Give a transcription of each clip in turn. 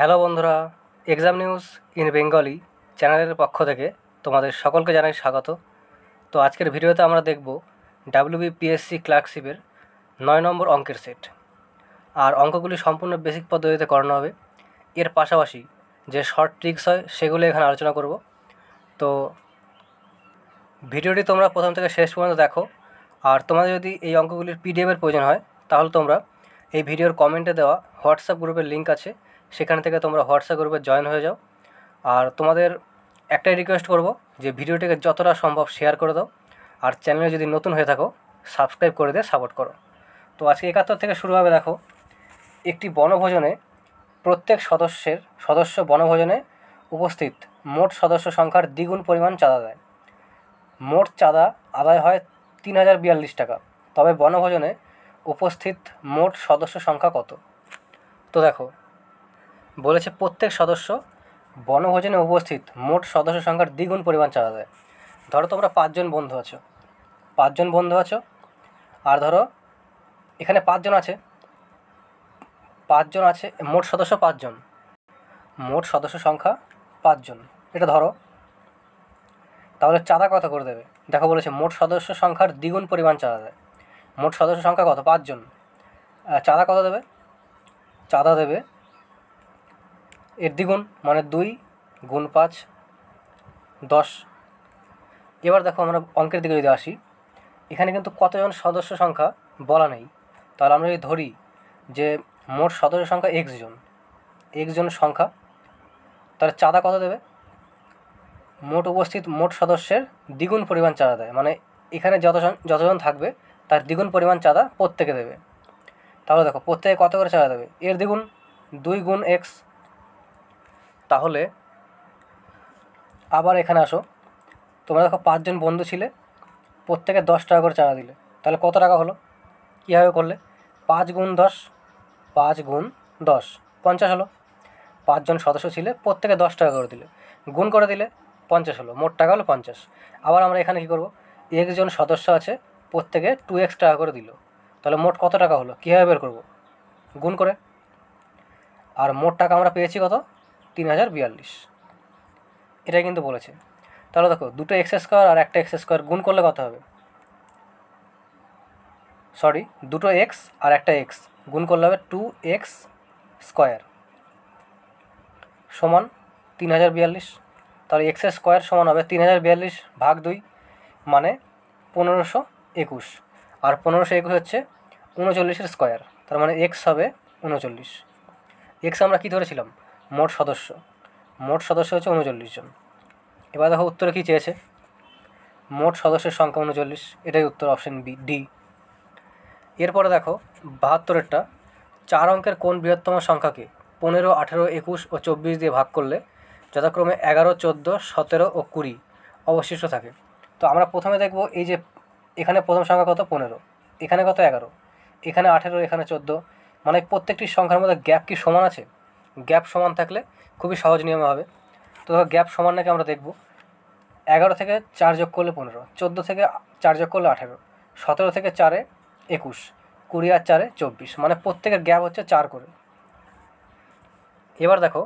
Hello বন্ধুরা, exam news in Bengali চ্যানেলের পক্ষ থেকে তোমাদের সকলকে জানাই স্বাগত। তো আজকের ভিডিওতে আমরা দেখব ডাব্লিউবিপিএসসি ক্লার্কশিপের 9 নম্বর অঙ্কের সেট। আর অঙ্কগুলি সম্পূর্ণ বেসিক পদ্ধতিতে করানো হবে। এর পাশাপাশি যে শর্ট ট্রিক্স হয় সেগুলো এখানে আলোচনা করব। তো ভিডিওটি তোমরা প্রথম থেকে শেষ পর্যন্ত দেখো। আর তোমাদের যদি এই অঙ্কগুলির পিডিএফের প্রয়োজন হয় তাহলে তোমরা এই ভিডিওর কমেন্টে দেওয়া হোয়াটসঅ্যাপ গ্রুপের লিঙ্ক আছে, সেখান থেকে তোমরা হোয়াটসঅ্যাপ গ্রুপে জয়েন হয়ে যাও। আর তোমাদের একটাই রিকোয়েস্ট করব যে ভিডিওটিকে যতটা সম্ভব শেয়ার করে দাও, আর চ্যানেলে যদি নতুন হয়ে থাকো সাবস্ক্রাইব করে দিয়ে সাপোর্ট করো। তো আজকে 71 থেকে শুরু হবে। দেখো, একটি বনভোজনে প্রত্যেক সদস্য বনভোজনে উপস্থিত মোট সদস্য সংখ্যার দ্বিগুণ পরিমাণ চাঁদা দেয়। মোট চাঁদা আদায় হয় 3042 টাকা, তবে বনভোজনে উপস্থিত মোট সদস্য সংখ্যা কত? তো দেখো, বলেছে প্রত্যেক সদস্য বনভোজনে উপস্থিত মোট সদস্য সংখ্যার দ্বিগুণ পরিমাণ চাঁদা দেয়। ধরো তোমরা 5 জন বন্ধু আছো, আর ধরো এখানে 5 জন আছে, মোট সদস্য 5 জন, মোট সদস্য সংখ্যা 5 জন, এটা ধরো। তাহলে চাঁদা কত করে দেবে? দেখো, বলেছে মোট সদস্য সংখ্যার দ্বিগুণ পরিমাণ চাঁদা দেয়। মোট সদস্য সংখ্যা কত? 5 জন। চাঁদা কত দেবে? চাঁদা দেবে এর দ্বিগুণ, মানে 2 গুণ 5 10। এবার দেখো, আমরা অঙ্কের দিকে যদি আসি, এখানে কিন্তু কতজন সদস্য সংখ্যা বলা নেই। তাহলে আমরা যদি ধরি যে মোট সদস্য সংখ্যা x জন সংখ্যা, তাহলে চাঁদা কত দেবে? মোট উপস্থিত মোট সদস্যের দ্বিগুণ পরিমাণ চাঁদা দেয়, মানে এখানে যতজন থাকবে তার দ্বিগুণ পরিমাণ চাঁদা প্রত্যেকে দেবে। তাহলে দেখো, প্রত্যেকে কত করে চাঁদা দেবে? এর দ্বিগুণ, 2 গুণ x। তাহলে আবার এখানে আসো, তোমরা দেখো 5 জন বন্ধু ছিলে, প্রত্যেকে 10 টাকা করে চাঁদা দিলে, তাহলে কত টাকা হলো? কীভাবে করলে? 5 গুণ 10, 50 হলো। 5 জন সদস্য ছিলে, প্রত্যেকে 10 টাকা করে দিলে, গুণ করে দিলে 50 হলো, মোট টাকা হলো 50। আবার আমরা এখানে কী করব? একজন সদস্য আছে, প্রত্যেকে 2x টাকা করে দিল, তাহলে মোট কত টাকা হলো? কীভাবে বের করব? গুণ করে। আর মোট টাকা আমরা পেয়েছি কত? 3042। এটাই কিন্তু বলেছে। তাহলে দেখো, দুটো x² আর একটা x² গুণ করলে কত হবে? দুটো x আর একটা x গুণ করলে হবে 2x² সমান 3042। তাহলে x² সমান হবে 3042 ভাগ 2, মানে 1521। আর 1521 হচ্ছে 39-এর স্কোয়ার, তার মানে x হবে 39। x আমরা কী ধরেছিলাম? মোট সদস্য হচ্ছে 39 জন। এবার দেখো উত্তরে কী চেয়েছে? মোট সদস্যের সংখ্যা 39, এটাই উত্তর, অপশন ডি। এরপরে দেখো 72-এরটা, 4 অঙ্কের কোন বৃহত্তম সংখ্যাকে 15, 18, 21 ও 24 দিয়ে ভাগ করলে যথাক্রমে 11, 14, 17 ও 20 অবশিষ্ট থাকে? তো আমরা প্রথমে দেখব, এই যে এখানে প্রথম সংখ্যা কত? 15, এখানে কত? 11, এখানে 18, এখানে 14, মানে প্রত্যেকটি সংখ্যার মধ্যে গ্যাপ কি সমান আছে? গ্যাপ সমান থাকলে খুবই সহজ নিয়মে হবে। তো গ্যাপ সমান নাকি আমরা দেখব। 11 থেকে 4 যোগ করলে 15, 14 থেকে 4 যোগ করলে 18, 17 থেকে 4-এ 21, 20 আর 4-এ 24, মানে প্রত্যেকের গ্যাপ হচ্ছে 4 করে। এবার দেখো,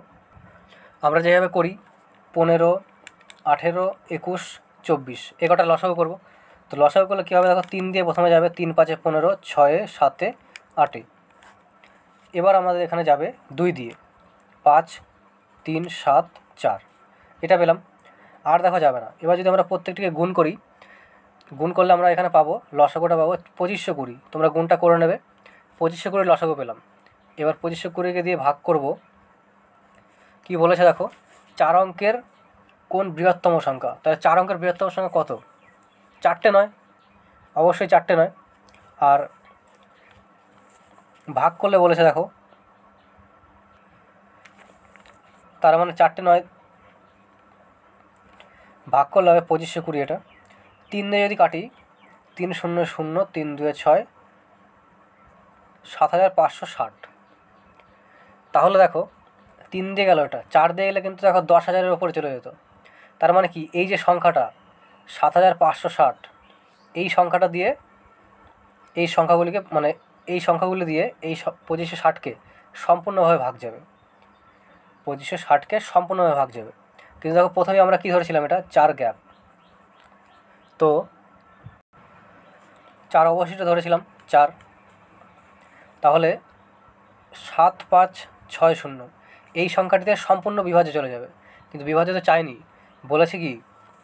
আমরা যেভাবে করি 15, 18, 21, 24 এ কটা লসাগু করব। তো লসাগু করলে কী হবে? দেখো, 3 দিয়ে প্রথমে যাবে, 3 5 15, 6 7 8। এবার আমাদের এখানে যাবে 2 দিয়ে, 5 3 7 4, এটা পেলাম। আর দেখো যাবে না। এবার যদি আমরা প্রত্যেকটিকে গুণ করি, গুণ করলে আমরা এখানে পাবো, লসাগুটা পাবো 2520। তোমরা গুণটা করে নেবে। 2520 লসাগু পেলাম। এবার 2520কে দিয়ে ভাগ করব। কি বলেছে দেখো, 4 অঙ্কের কোন বৃহত্তম সংখ্যা? তাহলে 4 অঙ্কের বৃহত্তম সংখ্যা কত? 4টে নয়, অবশ্যই 4টে নয়। আর ভাগ করলে বলেছে দেখো, তার মানে 4টে নয়, ভাগ করলে হবে 2520। এটা 3 দিয়ে যদি কাটি, 3 0 0, 3 2 6, 7560। তাহলে দেখো, 3 দিয়ে গেল, এটা 4 দিয়ে গেলে কিন্তু দেখো 10,000-এর ওপরে চলে যেত। তার মানে কি, এই যে সংখ্যাটা 7560, এই সংখ্যাটা দিয়ে এই সংখ্যাগুলিকে, মানে এই সংখ্যাগুলি দিয়ে এই 2560-কে সম্পূর্ণভাবে ভাগ যাবে। 2560কে সম্পূর্ণভাবে ভাগ যাবে। কিন্তু দেখো প্রথমে আমরা কী ধরেছিলাম, এটা 4 গ্যাপ, তো 4 অবশিষ্ট ধরেছিলাম 4, তাহলে 7560 এই সংখ্যাটিতে সম্পূর্ণ বিভাজ্য চলে যাবে। কিন্তু বিভাজ্য তো চাইনি, বলেছে কি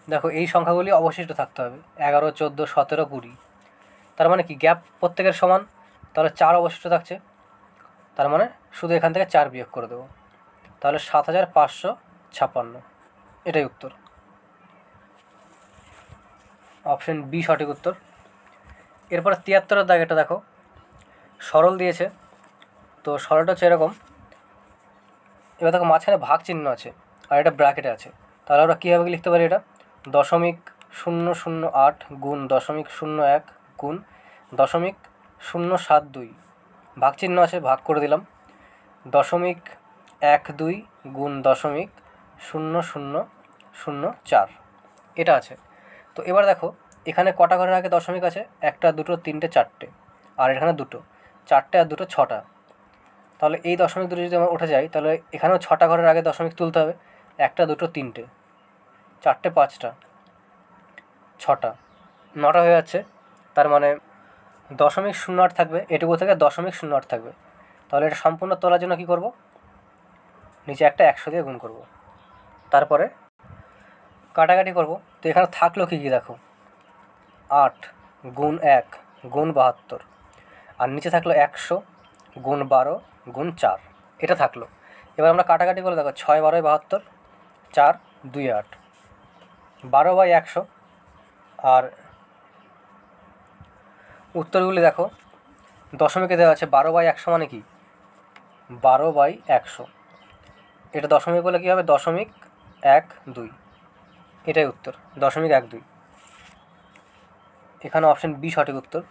দেখো এই সংখ্যাগুলি অবশিষ্ট থাকতে হবে, 11, 14, 17, 20। তার মানে কি গ্যাপ প্রত্যেকের সমান, তাহলে 4 অবশিষ্ট থাকছে, তার মানে শুধু এখান থেকে 4 বিয়োগ করে দেবো, তাহলে 7556, এটাই উত্তর। অপশন বি সঠিক উত্তর। এরপরে 73-এর দাগেটা দেখো, সরল দিয়েছে, তো সরলটা হচ্ছে এরকম। এবার দেখো মাঝখানে ভাগ চিহ্ন আছে আর এটা ব্র্যাকেটে আছে, তাহলে আমরা কীভাবে লিখতে পারি, এটা 0.008 গুণ 0.01 গুণ 0.072, ভাগ চিহ্ন আছে, ভাগ করে দিলাম, 0.12 গুণ 0.0004, এটা আছে। তো এবার দেখো এখানে কটা ঘরের আগে দশমিক আছে, 1, 2, 3, 4, আর এখানে 2, 4 আর 2, 6টা। তাহলে এই দশমিক দুটো যদি আমরা উঠে যাই, তাহলে এখানেও 6টা ঘরের আগে দশমিক তুলতে হবে, 1, 2, 3, 4, 5টা, 6টা, 9টা হয়ে যাচ্ছে। তার মানে 0.08 থাকবে, এটুকু থেকে 0.08 থাকবে। তাহলে এটা সম্পূর্ণ তোলার জন্য কী করব, নিচে একটা 100 দিয়ে গুণ করব, তারপরে কাটাকাটি করব। তো এখানে থাকলো কী কী দেখো, 8 গুণ 1 গুণ 72, আর নিচে থাকলো 100 গুণ 12 গুণ 4, এটা থাকলো। এবার আমরা কাটাকাটি করে দেখো, 6, 12, 72, 4, 2, 8, 12/100, আর উত্তরগুলি দেখো দশমিকে দেওয়া আছে, 12/100 মানে কি 12/100, এটা দশমিক বলে কী হবে 0.12, এটাই উত্তর 0.12। এখানে অপশন বি সঠিক উত্তর।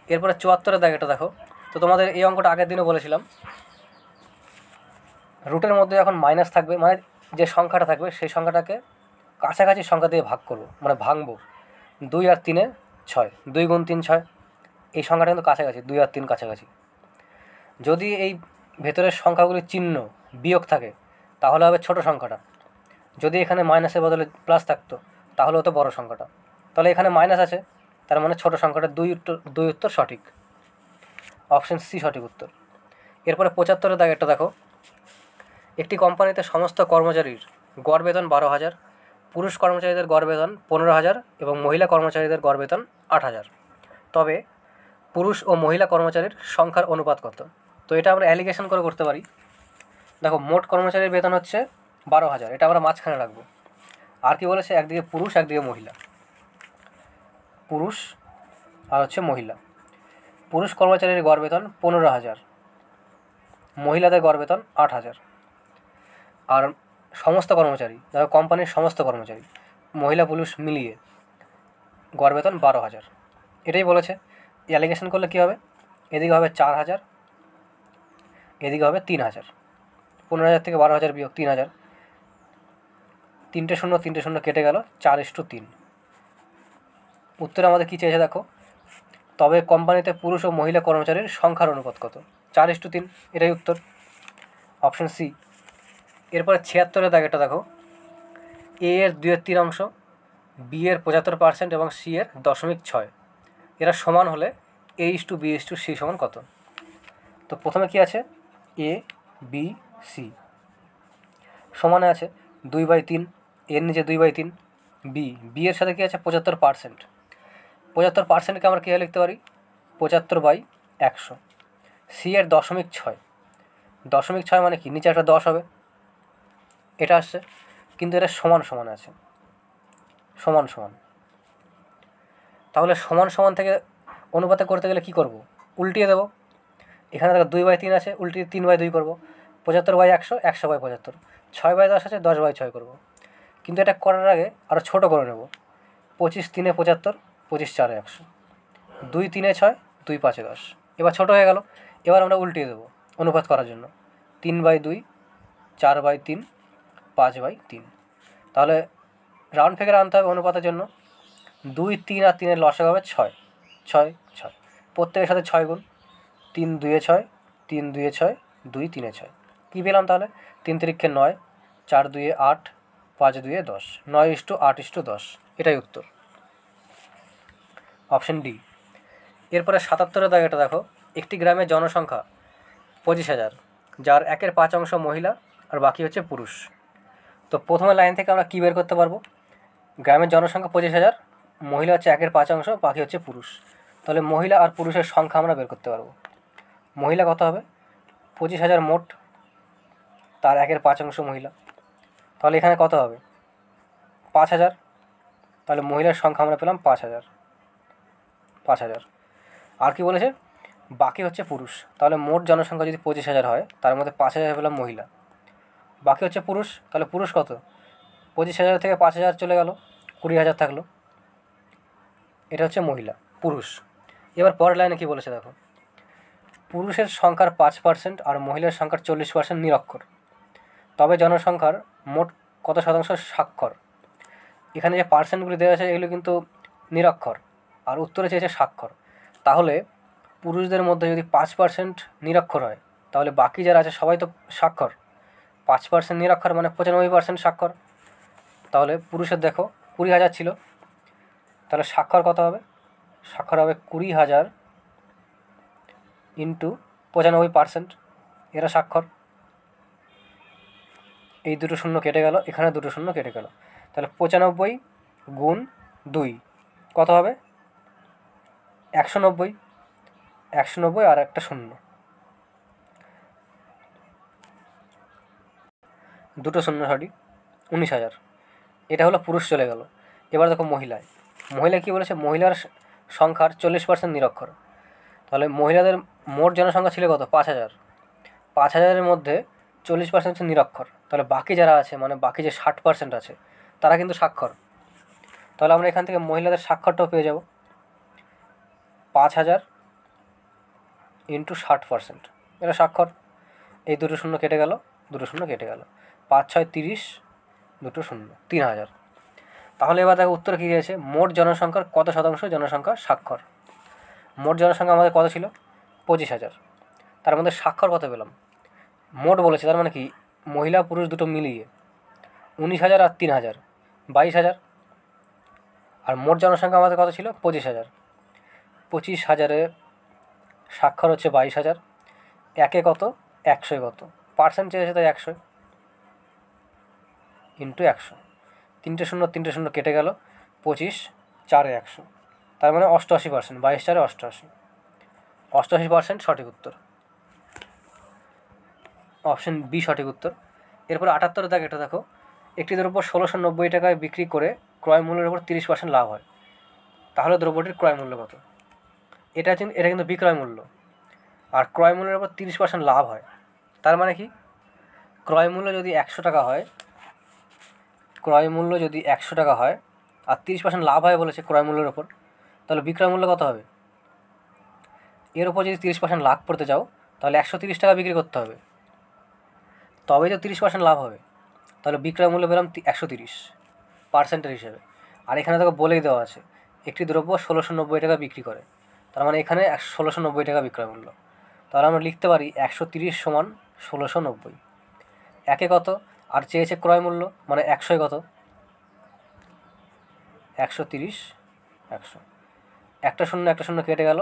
এরপরে 74-এর দাগেটা দেখো, তো তোমাদের এই অঙ্কটা আগের দিনও বলেছিলাম, রুটের মধ্যে যখন মাইনাস থাকবে, মানে যে সংখ্যাটা থাকবে সেই সংখ্যাটাকে কাছাকাছি সংখ্যা দিয়ে ভাগ করবো, মানে ভাঙবো। 2 আর 3-এ 6, 2 গুণ 3 6, এই সংখ্যাটা কিন্তু কাছাকাছি, 2 আর 3 কাছাকাছি। যদি এই ভেতরের সংখ্যাগুলির চিহ্ন বিয়োগ থাকে তাহলে হবে ছোট সংখ্যাটা, যদি এখানে মাইনাসের বদলে প্লাস থাকতো তাহলে হতো বড় সংখ্যাটা। তাহলে এখানে মাইনাস আছে, তার মানে ছোট সংখ্যাটা 2 উত্তর সঠিক, অপশন সি সঠিক উত্তর। এরপরে 75-এর দাগেরটা দেখো, একটি কোম্পানিতে সমস্ত কর্মচারীর গড় বেতন 12,000, পুরুষ কর্মচারীদের গড় বেতন 15,000 এবং মহিলা কর্মচারীদের গড় বেতন 8,000। তবে পুরুষ ও মহিলা কর্মচারীর সংখ্যার অনুপাত কত? তো এটা আমরা অ্যালিগেশন করে করতে পারি। দেখো মোট কর্মচারীর বেতন হচ্ছে 12,000, এটা আমরা মাঝখানে রাখবো। আর কি বলেছে, একদিকে পুরুষ একদিকে মহিলা, পুরুষ আর হচ্ছে মহিলা। পুরুষ কর্মচারীর গড় বেতন 15,000, মহিলাদের গড় বেতন 8,000। আর সমস্ত কর্মচারী, দেখো কোম্পানির সমস্ত কর্মচারী মহিলা পুরুষ মিলিয়ে গড় বেতন 12,000, এটাই বলেছে। অ্যালিগেশন করলে কী হবে, এদিকে হবে 4,000, এদিকে হবে 3,000, 15,000 থেকে 12,000 বিয়োগ 3,000, 3টে শূন্য 3টে শূন্য কেটে গেল, 4:3। উত্তরে আমাদের কী চেয়েছে দেখো, তবে কোম্পানিতে পুরুষ ও মহিলা কর্মচারীর সংখ্যার অনুপাত কত, 4:3, এটাই উত্তর, অপশন সি। এরপরে 76-এর দাগেরটা দেখো, এ এর 2/3 অংশ, বি এর 75% এবং সি এর 0.6, এরা সমান হলে A/B/C সমান কত? তো প্রথমে কি আছে, এ বি সি সমানে আছে 2/3, এর নিচে 2/3, বি এর সাথে কী আছে 75%, 75%কে আমরা কীভাবে লিখতে পারি 75/100, সি এর 0.6, 0.6 মানে কি নিচে একটা 10 হবে, এটা আসছে, কিন্তু এটা সমান সমান আছে, সমান সমান। তাহলে সমান সমান থেকে অনুপাতে করতে গেলে কী করব, উল্টিয়ে দেবো। এখানে দেখো 2/3 আছে, উল্টিয়ে 3/2 করবো, 75/100, 100/75, 6/10 আছে, 10/6 করবো। কিন্তু এটা করার আগে আরও ছোটো করে নেব, 25 3 75, 25 4 100, 2 3 6, 2 5 10, এবার ছোটো হয়ে গেল। এবার আমরা উল্টিয়ে দেবো অনুপাত করার জন্য, 3/2, 4/3, 5/3। তাহলে রাউন্ড ফিগার আনতে হবে অনুপাতের জন্য, 2 3 আর 3-এর লসাগু হবে 6, 6 প্রত্যেকের সাথে 6 গুণ, 3 2 6, 3 2 6, 2 3 6, কী পেলাম তাহলে? 3 তিরিক্ষে 9, 4 2 8, 5 2 10, 9:8:10, এটাই উত্তর, অপশন ডি। এরপরে 77 দাগেটা দেখো, একটি গ্রামের জনসংখ্যা 25,000, যার 1/5 মহিলা আর বাকি হচ্ছে পুরুষ। তো প্রথমে লাইন থেকে আমরা কী বের করতে পারবো? গ্রামের জনসংখ্যা 25,000, মহিলা হচ্ছে 1/5, বাকি হচ্ছে পুরুষ। তাহলে মহিলা আর পুরুষের সংখ্যা আমরা বের করতে পারবো। মহিলা কত হবে? 25,000 মোট, তার 1/5 মহিলা, তাহলে এখানে কত হবে? 5,000। তাহলে মহিলার সংখ্যা আমরা পেলাম 5,000। আর কি বলেছে? বাকি হচ্ছে পুরুষ। তাহলে মোট জনসংখ্যা যদি 25,000 হয়, তার মধ্যে 5,000 পেলাম মহিলা, বাকি হচ্ছে পুরুষ। তাহলে পুরুষ কত? 25,000 থেকে 5,000 চলে গেল, 20,000 থাকলো, এটা হচ্ছে মহিলা, পুরুষ। এবার পরের লাইনে কী বলেছে দেখো, পুরুষের সংখ্যার 5% আর মহিলার সংখ্যার 40% নিরক্ষর, তবে জনসংখ্যার মোট কত শতাংশ স্বাক্ষর? এখানে যে পার্সেন্টগুলি দেওয়া আছে এগুলো কিন্তু নিরক্ষর, আর উত্তরে চেয়েছে স্বাক্ষর। তাহলে পুরুষদের মধ্যে যদি 5% নিরক্ষর হয়, তাহলে বাকি যারা আছে সবাই তো স্বাক্ষর। 5% নিরক্ষর মানে 95% স্বাক্ষর। তাহলে পুরুষের দেখো 20,000 ছিল, তাহলে স্বাক্ষর কত হবে? স্বাক্ষর হবে 20,000 ইন্টু 95%, এরা স্বাক্ষর। এই দুটো শূন্য কেটে গেল, এখানে দুটো শূন্য কেটে গেল, তাহলে 95 গুণ 2 কত হবে? 190। 190 আর একটা শূন্য, দুটো শূন্য, সরি, 19,000। এটা হলো পুরুষ, চলে গেল। এবার দেখো মহিলায়, মহিলা কী বলেছে? মহিলার সংখ্যার 40% নিরক্ষর। তাহলে মহিলাদের মোট জনসংখ্যা ছিল কত? 5,000। 5,000-এর মধ্যে 40% হচ্ছে নিরক্ষর, তাহলে বাকি যারা আছে মানে বাকি যে 60% আছে তারা কিন্তু স্বাক্ষর। তাহলে আমরা এখান থেকে মহিলাদের স্বাক্ষরটাও পেয়ে যাব, 5,000 ইন্টু 60%, এটা স্বাক্ষর। এই দুটো শূন্য কেটে গেল, দুটো শূন্য কেটে গেল, 5 6 30, দুটো শূন্য, 3,000। তাহলে এবার দেখো উত্তর কী দিয়েছে, মোট জনসংখ্যার কত শতাংশ জনসংখ্যা স্বাক্ষর। মোট জনসংখ্যা আমাদের কত ছিল? 25,000, তার মধ্যে স্বাক্ষর কত পেলাম? মোট বলেছে, তার মানে কি মহিলা পুরুষ দুটো মিলিয়ে 19,000 আর 3,000, 22,000। আর মোট জনসংখ্যা আমাদের কত ছিল? 25,000। 25,000-এ স্বাক্ষর হচ্ছে 22,000, একে কত? 100 কত? পার্সেন্ট চেয়েছে তাই 100 ইন্টু 100, তিনটে শূন্য কেটে গেল, 25 4 100, তার মানে 88%, 22 4 88, 88% সঠিক উত্তর, অপশন বি সঠিক উত্তর। এরপর 78 দাগ এটা দেখো, একটি দ্রব্য 1,690 টাকায় বিক্রি করে ক্রয় মূল্যের উপর 30% লাভ হয়, তাহলে দ্রব্যটির ক্রয় মূল্য কত? এটা কিন্তু বিক্রয় মূল্য, আর ক্রয় মূল্যের উপর 30% লাভ হয়, তার মানে কি ক্রয় মূল্য যদি 100 টাকা হয়, ক্রয় মূল্য যদি 100 টাকা হয় আর 30% লাভ হয় বলেছে ক্রয় মূল্যের ওপর, তাহলে বিক্রয় মূল্য কত হবে? এর উপর যদি 30% লাভ করতে যাও তাহলে 130 টাকা বিক্রি করতে হবে, তবেই তো 30% লাভ হবে। তাহলে বিক্রয় মূল্য পেলাম 130 পার্সেন্টের হিসেবে। আর এখানে তোকে বলেই দেওয়া আছে একটি দ্রব্য 1,690 টাকা বিক্রি করে, তার মানে এখানে 1,690 টাকা বিক্রয় মূল্য। তাহলে আমরা লিখতে পারি 130 সমান 1,690, একে কত আর চেয়েছে ক্রয় মূল্য মানে 100 কত? 130 100, একটা শূন্য কেটে গেল,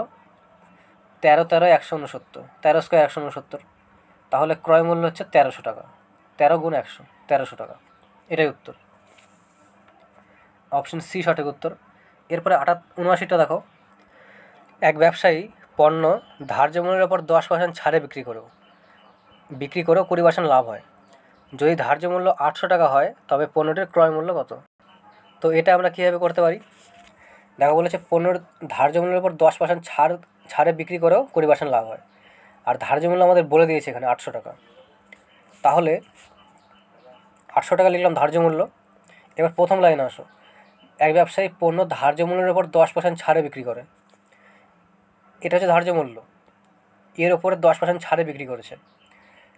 13 13 169, 13 স্কোয়ার 169, তাহলে ক্রয় মূল্য হচ্ছে 1,300 টাকা, 13 গুণ 100, 1,300 টাকা, এটাই উত্তর, অপশন সি সঠিক উত্তর। এরপরে 79টা দেখো, এক ব্যবসায়ী পণ্য ধার্য মূল্যের ওপর 10% ছাড়ে বিক্রি করেও 20% লাভ হয়, যদি ধার্য মূল্য 800 টাকা হয় তবে পণ্যটির ক্রয় মূল্য কত? তো এটা আমরা কীভাবে করতে পারি? দেখো বলেছে পণ্যর ধার্য মূল্যের উপর 10% ছাড়ে বিক্রি করেও 20% লাভ হয়, আর ধার্য মূল্য আমাদের বলে দিয়েছে এখানে 800 টাকা, তাহলে 800 টাকা লিখলাম ধার্য মূল্য। এবার প্রথম লাইনে আসো, এক ব্যবসায়ী পণ্য ধার্য মূল্যের ওপর 10% ছাড়ে বিক্রি করে, এটা হচ্ছে ধার্য মূল্য, এর ওপরে 10% ছাড়ে বিক্রি করেছে,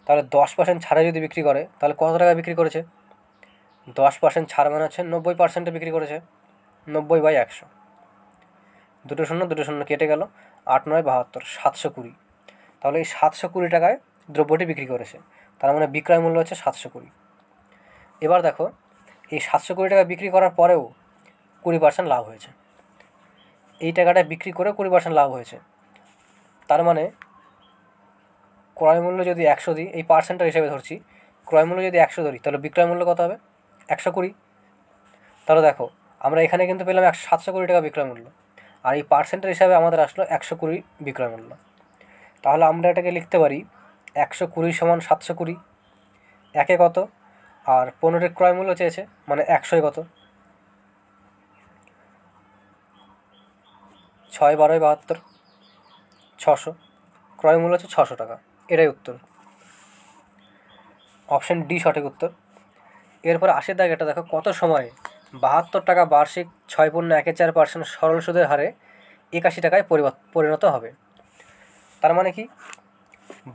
তাহলে 10% ছাড়ে যদি বিক্রি করে তাহলে কত টাকা বিক্রি করেছে? 10% ছাড় মানে হচ্ছে 90%-এ বিক্রি করেছে, 90/100, দুটো শূন্য কেটে গেল, 8 9 72, 720, তাহলে এই 720 টাকায় দ্রব্যটি বিক্রি করেছে, তার মানে বিক্রয় মূল্য হচ্ছে 720। এবার দেখো এই 720 টাকা বিক্রি করার পরেও 20% লাভ হয়েছে, এই টাকাটা বিক্রি করে 20% লাভ হয়েছে। তার মানে ক্রয় মূল্য যদি 100 দিই, এই পার্সেন্টের হিসেবে ধরছি, ক্রয় মূল্য যদি 100 ধরি তাহলে বিক্রয় মূল্য কত হবে? 120। তাহলে দেখো আমরা এখানে কিন্তু পেলাম 720 টাকা বিক্রয় মূল্য, আর এই পার্সেন্টের হিসাবে আমাদের আসলো 120 বিক্রয় মূল্য। তাহলে আমরা এটাকে লিখতে পারি 120 সমান 720, একে কত, আর 15 ক্রয় মূল্য চেয়েছে মানে 100 কত, 6 12 72, 600, ক্রয় মূল্য হচ্ছে 600 টাকা। এটাই উত্তর, অপশন ডি সঠিক উত্তর। এরপর 80 দাগেটা দেখো, কত সময়ে 72 টাকা বার্ষিক 6.14% সরল সুদের হারে 81 টাকায় পরিণত হবে? তার মানে কি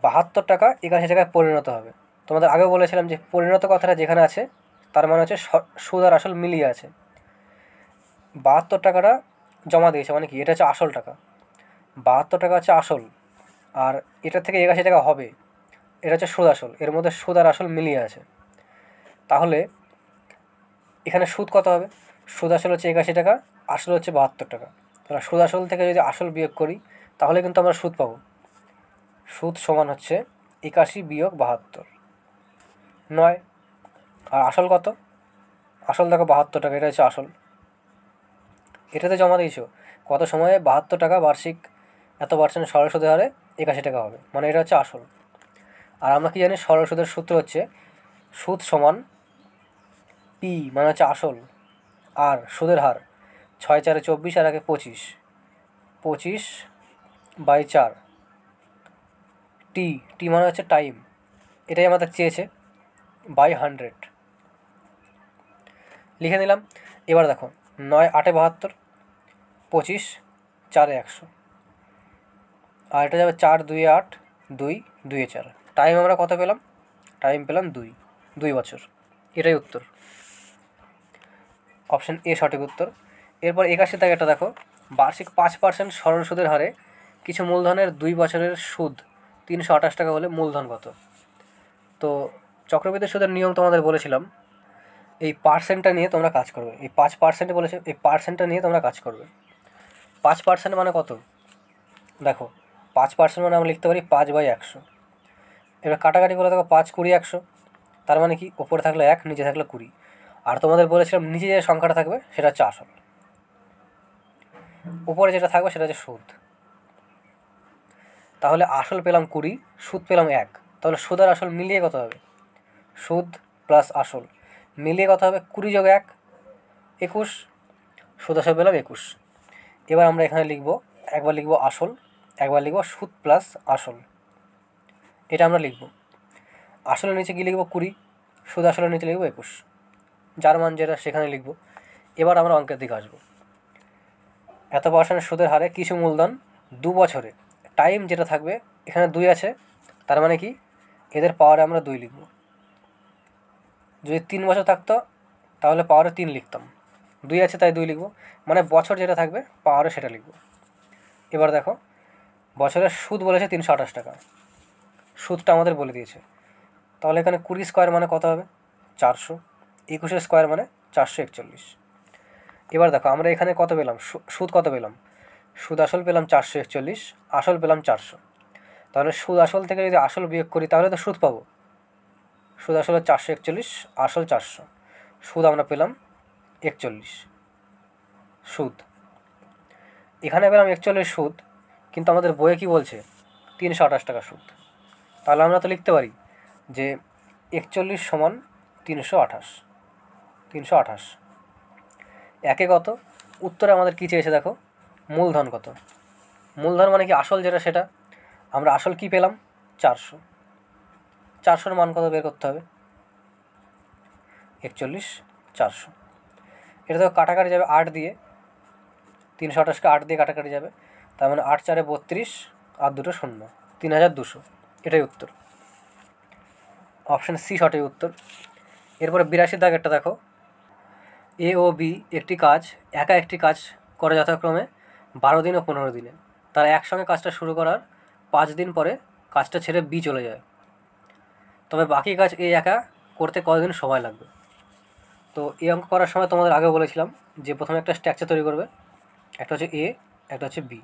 72 টাকা 81 টাকায় পরিণত হবে? তোমাদের আগেও বলেছিলাম যে পরিণত কথাটা যেখানে আছে তার মানে হচ্ছে সুদ আর আসল মিলিয়ে আছে। 72 টাকাটা জমা দিয়েছে মানে কি এটা হচ্ছে আসল টাকা, 72 টাকা হচ্ছে আসল, আর এটা থেকে 81 টাকা হবে, এটা হচ্ছে সুদ আসল, এর মধ্যে সুদ আর আসল মিলিয়ে আছে। তাহলে এখানে সুদ কত হবে? সুদ আসল হচ্ছে 81 টাকা, আসল হচ্ছে 72 টাকা। তাহলে সুদ আসল থেকে যদি আসল বিয়োগ করি তাহলে কিন্তু আমরা সুদ পাবো। সুদ সমান হচ্ছে 81 বিয়োগ 72, 9। আর আসল কত? আসল দেখো 72 টাকা, এটা হচ্ছে আসল। এটাতে জমা দিয়েছো কত সময়ে 72 টাকা বার্ষিক এত % সরল সুদের হারে 81 টাকা হবে, মানে এটা হচ্ছে আসল। আর আমরা কি জানি সরল সুদের সূত্র হচ্ছে সুদ সমান পি মানে হচ্ছে আসল, আর সুদের হার 6 4 24 আর আগে 25, 25/4, টি মানে হচ্ছে টাইম, এটাই আমাদের চেয়েছে, বাই 100 লিখে নিলাম। এবার দেখো 9 8 72, 25 4 100, আর এটা যাবে 4 2 8, 2 2 4। টাইম আমরা কত পেলাম? টাইম পেলাম 2 বছর। এটাই উত্তর, অপশন এ সঠিক উত্তর। এরপর 81 দাগেরটা দেখো, বার্ষিক 5% সরল সুদের হারে কিছু মূলধনের 2 বছরের সুদ 328 টাকা হলে মূলধন কত? তো চক্রবৃদ্ধি সুদের নিয়ম তোমাদের বলেছিলাম, এই পার্সেন্টটা নিয়ে তোমরা কাজ করবে। এই 5% বলেছে, এই পার্সেন্টটা নিয়ে তোমরা কাজ করবে। 5% মানে কত? দেখো 5% মানে আমরা লিখতে পারি 5/100। এবার কাটাকাটি করে দেখো 5 20 100, তার মানে কি ওপরে থাকলে 1 নিচে থাকলে 20। আর তোমাদের বলেছিলাম নিচে যে সংখ্যাটা থাকবে সেটা হচ্ছে আসল, উপরে যেটা থাকবে সেটা হচ্ছে সুদ। তাহলে আসল পেলাম 20, সুদ পেলাম 1, তাহলে সুদ আর আসল মিলিয়ে কত হবে? সুদ প্লাস আসল মিলিয়ে কত হবে? 20 যোগ 1 21, সুদ আসল পেলাম 21। এবার আমরা এখানে লিখব, একবার লিখব আসল, একবার লিখব সুদ প্লাস আসল, এটা আমরা লিখব। আসলের নিচে কী লিখব? 20, সুদ আসলের নিচে লিখব 21, যার মান যেটা সেখানে লিখব। এবার আমরা অঙ্কের দিকে আসবো। এত % সুদের হারে কিছু মূলধন 2 বছরে, টাইম যেটা থাকবে এখানে 2 আছে, তার মানে কি এদের পাওয়ারে আমরা 2 লিখব। যদি 3 বছর থাকতো তাহলে পাওয়ারে 3 লিখতাম, 2 আছে তাই 2 লিখব, মানে বছর যেটা থাকবে পাওয়ারে সেটা লিখব। এবার দেখো বছরের সুদ বলেছে 328 টাকা, সুদটা আমাদের বলে দিয়েছে, তাহলে এখানে 20 স্কোয়ার মানে কত হবে? 400, 21 স্কোয়ার মানে 441। এবার দেখো আমরা এখানে কত পেলাম? সুদ কত পেলাম? সুদ আসল পেলাম 441, আসল পেলাম 400। তাহলে সুদ আসল থেকে যদি আসল বিয়োগ করি তাহলে তো সুদ পাবো। সুদ আসল 441, আসল 400, সুদ আমরা পেলাম 41 সুদ। এখানে পেলাম 41 সুদ, কিন্তু আমাদের বইয়ে কী বলছে? 328 টাকা সুদ। তাহলে আমরা তো লিখতে পারি যে 41 সমান 328, 328। একে কত? উত্তরে আমাদের কী চেয়েছে দেখো, মূলধন কত। মূলধন মানে কি আসল যেটা সেটা, আমরা আসল কি পেলাম? 400, 400-র মান কত বের করতে হবে? 41 400। এটা তো কাটাকাটি যাবে 8 দিয়ে, 328কে 8 দিয়ে কাটাকাটি যাবে, তার মানে 8 4 32 আর 2 শূন্য, 3200। এটাই উত্তর, অপশান সি সঠিক উত্তর। এরপরে 82 দাগেরটা দেখো, এ ও বি একটি কাজ করে যথাক্রমে 12 দিন ও 15 দিনে। তারা একসঙ্গে কাজটা শুরু করার 5 দিন পরে কাজটা ছেড়ে বি চলে যায়। তবে বাকি কাজ এই একা করতে কতদিন সময় লাগবে। তো এই অঙ্ক করার সময় তোমাদের আগে বলেছিলাম যে প্রথমে একটা স্ট্রাকচার তৈরি করবে, একটা হচ্ছে এ, একটা হচ্ছে বি,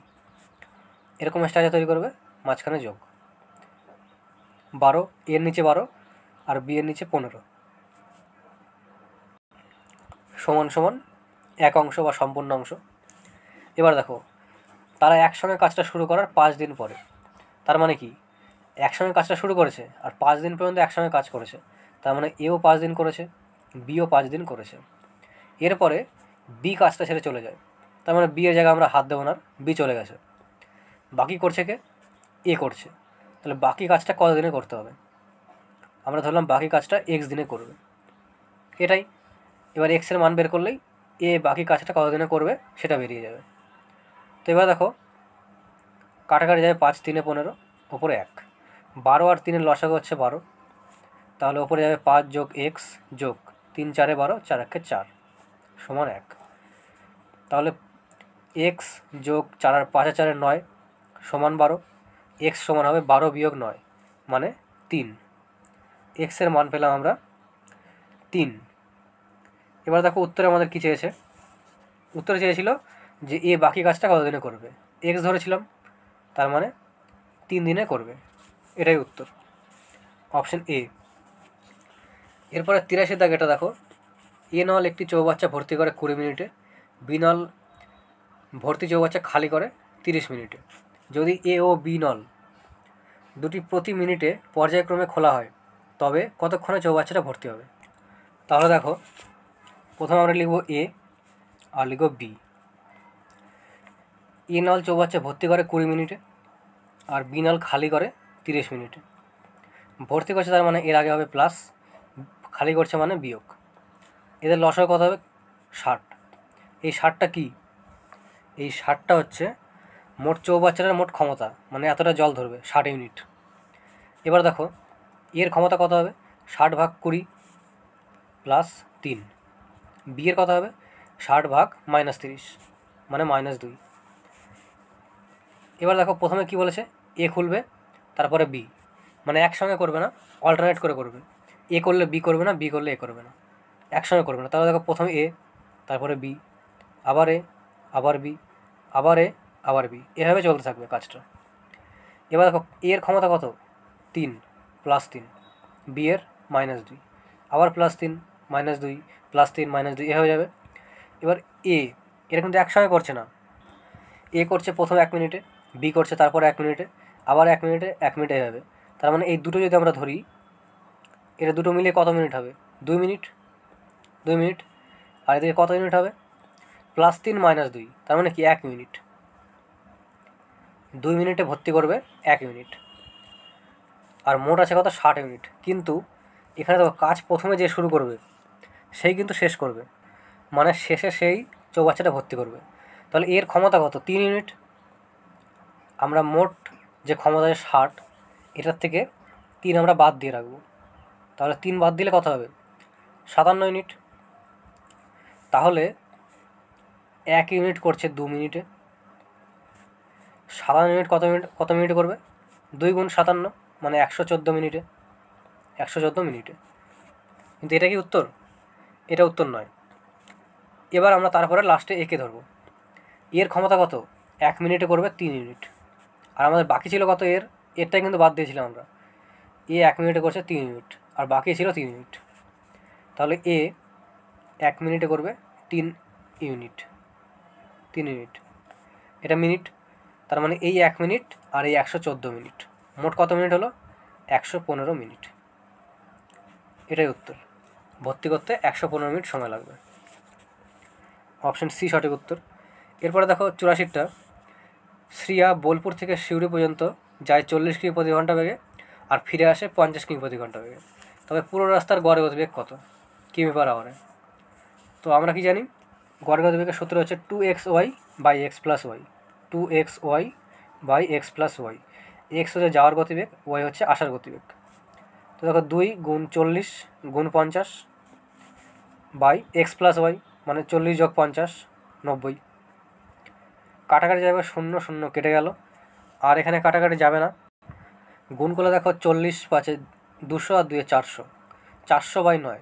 এরকম স্ট্রাকচার তৈরি করবে, মাঝখানে যোগ 12, এর নিচে 12 আর বি এর নিচে 15 সমান সমান এক অংশ বা সম্পূর্ণ অংশ। এবার দেখো তারা একসঙ্গে কাজটা শুরু করার 5 দিন পরে, তার মানে কি একসঙ্গে কাজটা শুরু করেছে আর 5 দিন পর্যন্ত একসঙ্গে কাজ করেছে, তার মানে এও 5 দিন করেছে, বিও 5 দিন করেছে। এরপরে বি কাজটা ছেড়ে চলে যায়, তার মানে বি এর জায়গায় আমরা হাত দেবো না, বি চলে গেছে, বাকি করছে কে, এ করছে। তাহলে বাকি কাজটা কত দিনে করতে হবে, আমরা ধরলাম বাকি কাজটা এক্স দিনে করবে, এটাই। এবার এক্সের মান বের করলেই এ বাকি কাজটা কত দিনে করবে সেটা বেরিয়ে যাবে। তো এবার দেখো কাটাকাটি যাবে 5 3 15, ওপরে 1, 12 আর 3-এর লসাগু হচ্ছে 12, তাহলে ওপরে যাবে 5 যোগ এক্স যোগ 3 4 12, 4 1 4 সমান 1। তাহলে এক্স যোগ 4 আর 5 আর 4 9 সমান 12, এক্স সমান হবে 12 বিয়োগ 9 মানে 3, এক্সের মান পেলাম আমরা 3। এবার দেখো উত্তরে আমাদের কী চেয়েছে, উত্তরে চেয়েছিল যে এ বাকি কাজটা কত দিনে করবে, এক্স ধরেছিলাম, তার মানে 3 দিনে করবে, এটাই উত্তর, অপশন এ। এরপরে 83 দাগেটা দেখো, এ নল একটি চৌবাচ্চা ভর্তি করে 20 মিনিটে, বি নল ভর্তি চৌবাচ্চা খালি করে 30 মিনিটে। যদি এ ও বি নল দুটি প্রতি মিনিটে পর্যায়ক্রমে খোলা হয় তবে কতক্ষণে চৌবাচ্চাটা ভর্তি হবে। তাহলে দেখো প্রথমে আমরা লিখব এ আর লিখব বি। এ নল চৌবাচ্চা ভর্তি করে 20 মিনিটে আর বি নল খালি করে 30 মিনিটে। ভর্তি করছে তার মানে এর আগে হবে প্লাস, খালি করছে মানে বিয়োগ, এদের লসাগু কত হবে 60। এই 60টা কি, এই 60টা হচ্ছে মোট চৌবাচ্চাটার মোট ক্ষমতা, মানে এতটা জল ধরবে 60 ইউনিট। এবার দেখো এর ক্ষমতা কত হবে 60 ভাগ 20 প্লাস 3, বি এর কত হবে 60 ভাগ -30 মানে -2। এবার দেখো প্রথমে কি বলেছে, এ খুলবে তারপরে বি, মানে একসঙ্গে করবে না, অল্টারনেট করে করবে, এ করলে বি করবে না, বি করলে এ করবে না, একসঙ্গে করবে না। তাহলে দেখো প্রথমে এ, তারপরে বি, আবার এ, আবার বি, আবার এ, আবার বি, এভাবে চলতে থাকবে কাজটা। এবার দেখো এর ক্ষমতা কত 3 প্লাস 3, বি এর -2, আবার প্লাস 3 -2 প্লাস 3 -2, এ হয়ে যাবে। এবার এ, এরা কিন্তু একসঙ্গে করছে না, এ করছে প্রথম 1 মিনিটে, বি করছে তারপর 1 মিনিটে, আবার 1 মিনিটে, 1 মিনিটে হবে। তার মানে এই দুটো যদি আমরা ধরি, এটা দুটো মিলিয়ে কত মিনিট হবে 2 মিনিট, 2 মিনিট, আর এদিকে কত ইউনিট হবে প্লাস 3 -2, তার মানে কি 1 মিনিট, 2 মিনিটে ভর্তি করবে 1 ইউনিট, আর মোট আছে কত 60 ইউনিট। কিন্তু এখানে তো কাজ প্রথমে যে শুরু করবে সেই কিন্তু শেষ করবে, মানে শেষে সেই চৌবাচ্চাটা ভর্তি করবে। তাহলে এর ক্ষমতা কত 3 ইউনিট, আমরা মোট যে ক্ষমতা 60, এটার থেকে 3 আমরা বাদ দিয়ে রাখবো, তাহলে 3 বাদ দিলে কত হবে 57 ইউনিট। তাহলে 1 ইউনিট করছে 2 মিনিটে, 57 ইউনিট কত মিনিটে করবে 2 গুণ 57 মানে 114 মিনিটে, 114 মিনিটে। কিন্তু এটা কি উত্তর, এটা উত্তর নয়। এবার আমরা তারপরে লাস্টে একে ধরবো, এর ক্ষমতা কত 1 মিনিটে করবে 3 ইউনিট, আর আমাদের বাকি ছিল কত এরটাই কিন্তু বাদ দিয়েছিলাম আমরা, এ 1 মিনিটে করছে 3 ইউনিট আর বাকি ছিল 3 ইউনিট। তাহলে এ 1 মিনিটে করবে 3 ইউনিট, 3 ইউনিট, এটা মিনিট, তার মানে এই 1 মিনিট আর এই 114 মিনিট, মোট কত মিনিট হলো 115 মিনিট। এটাই উত্তর, ভর্তি করতে 115 মিনিট সময় লাগবে, অপশন সি সঠিক উত্তর। এরপরে দেখো 84টা, শ্রিয়া বোলপুর থেকে সিউড়ি পর্যন্ত যায় 40 কিমি প্রতি ঘন্টা বেগে আর ফিরে আসে 50 কিমি প্রতি ঘন্টা বেগে, তবে পুরো রাস্তার গড় গতিবেগ কত কিমি পার আওয়ারে। তো আমরা কি জানি গড় গতিবেগের সূত্র হচ্ছে 2xy by x plus y, 2xy by x plus y, x হচ্ছে যাওয়ার গতিবেগ, ওয়াই হচ্ছে আসার গতিবেগ। তো দেখো 2 গুণ 40 গুণ 50 বাই এক্স প্লাস ওয়াই মানে 40 যোগ 50 90, কাটাকাটি যাবে 0 0 কেটে গেল, আর এখানে কাটাকাটি যাবে না, গুণ করলে দেখো 40 5 200 আর 2 400, 400/9,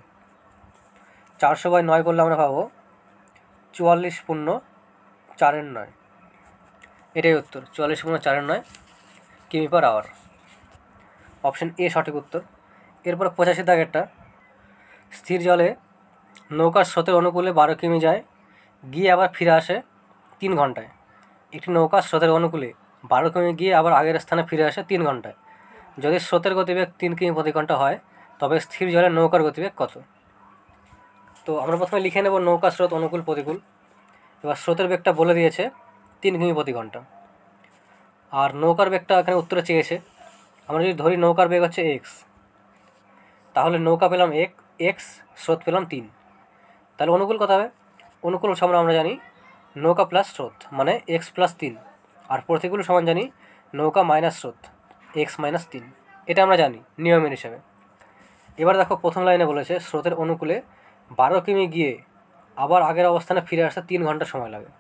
400/9 করলে আমরা পাবো 44.4/9। এটাই উত্তর, 44.4/9 কিমি/আওয়ার। অপশন এ সঠিক উত্তর। এরপর 85 দাগেরটা, স্থির জলে নৌকার স্রোতের অনুকূলে 12 কিমি যায়, গিয়ে আবার ফিরে আসে 3 ঘন্টায়। একটি নৌকা স্রোতের অনুকূলে 12 কিমি গিয়ে আবার আগের স্থানে ফিরে আসে 3 ঘন্টায়। যদি স্রোতের গতিবেগ 3 কিমি প্রতি ঘন্টা হয়, তবে স্থির জলে নৌকার গতিবেগ কত? তো আমরা প্রথমে লিখে নেব নৌকা স্রোত অনুকূল প্রতিকূল। এবার স্রোতের বেগটা বলে দিয়েছে 3 কিমি প্রতি ঘন্টা, আর নৌকার বেগটা এখানে উত্তরে চেয়েছে। আমরা যদি ধরি নৌকার বেগ হচ্ছে এক্স, তাহলে নৌকা পেলাম এক্স, স্রোত পেলাম 3। তাহলে অনুকূল কত হবে? অনুকূল সমান আমরা জানি নৌকা প্লাস স্রোত মানে এক্স প্লাস 3, আর প্রতিকূল সমান জানি নৌকা মাইনাস স্রোত এক্স মাইনাস 3। এটা আমরা জানি নিয়মের হিসাবে। এবার দেখো প্রথম লাইনে বলেছে স্রোতের অনুকূলে 12 কিমি গিয়ে আবার আগের অবস্থানে ফিরে আসতে 3 ঘন্টা সময় লাগে।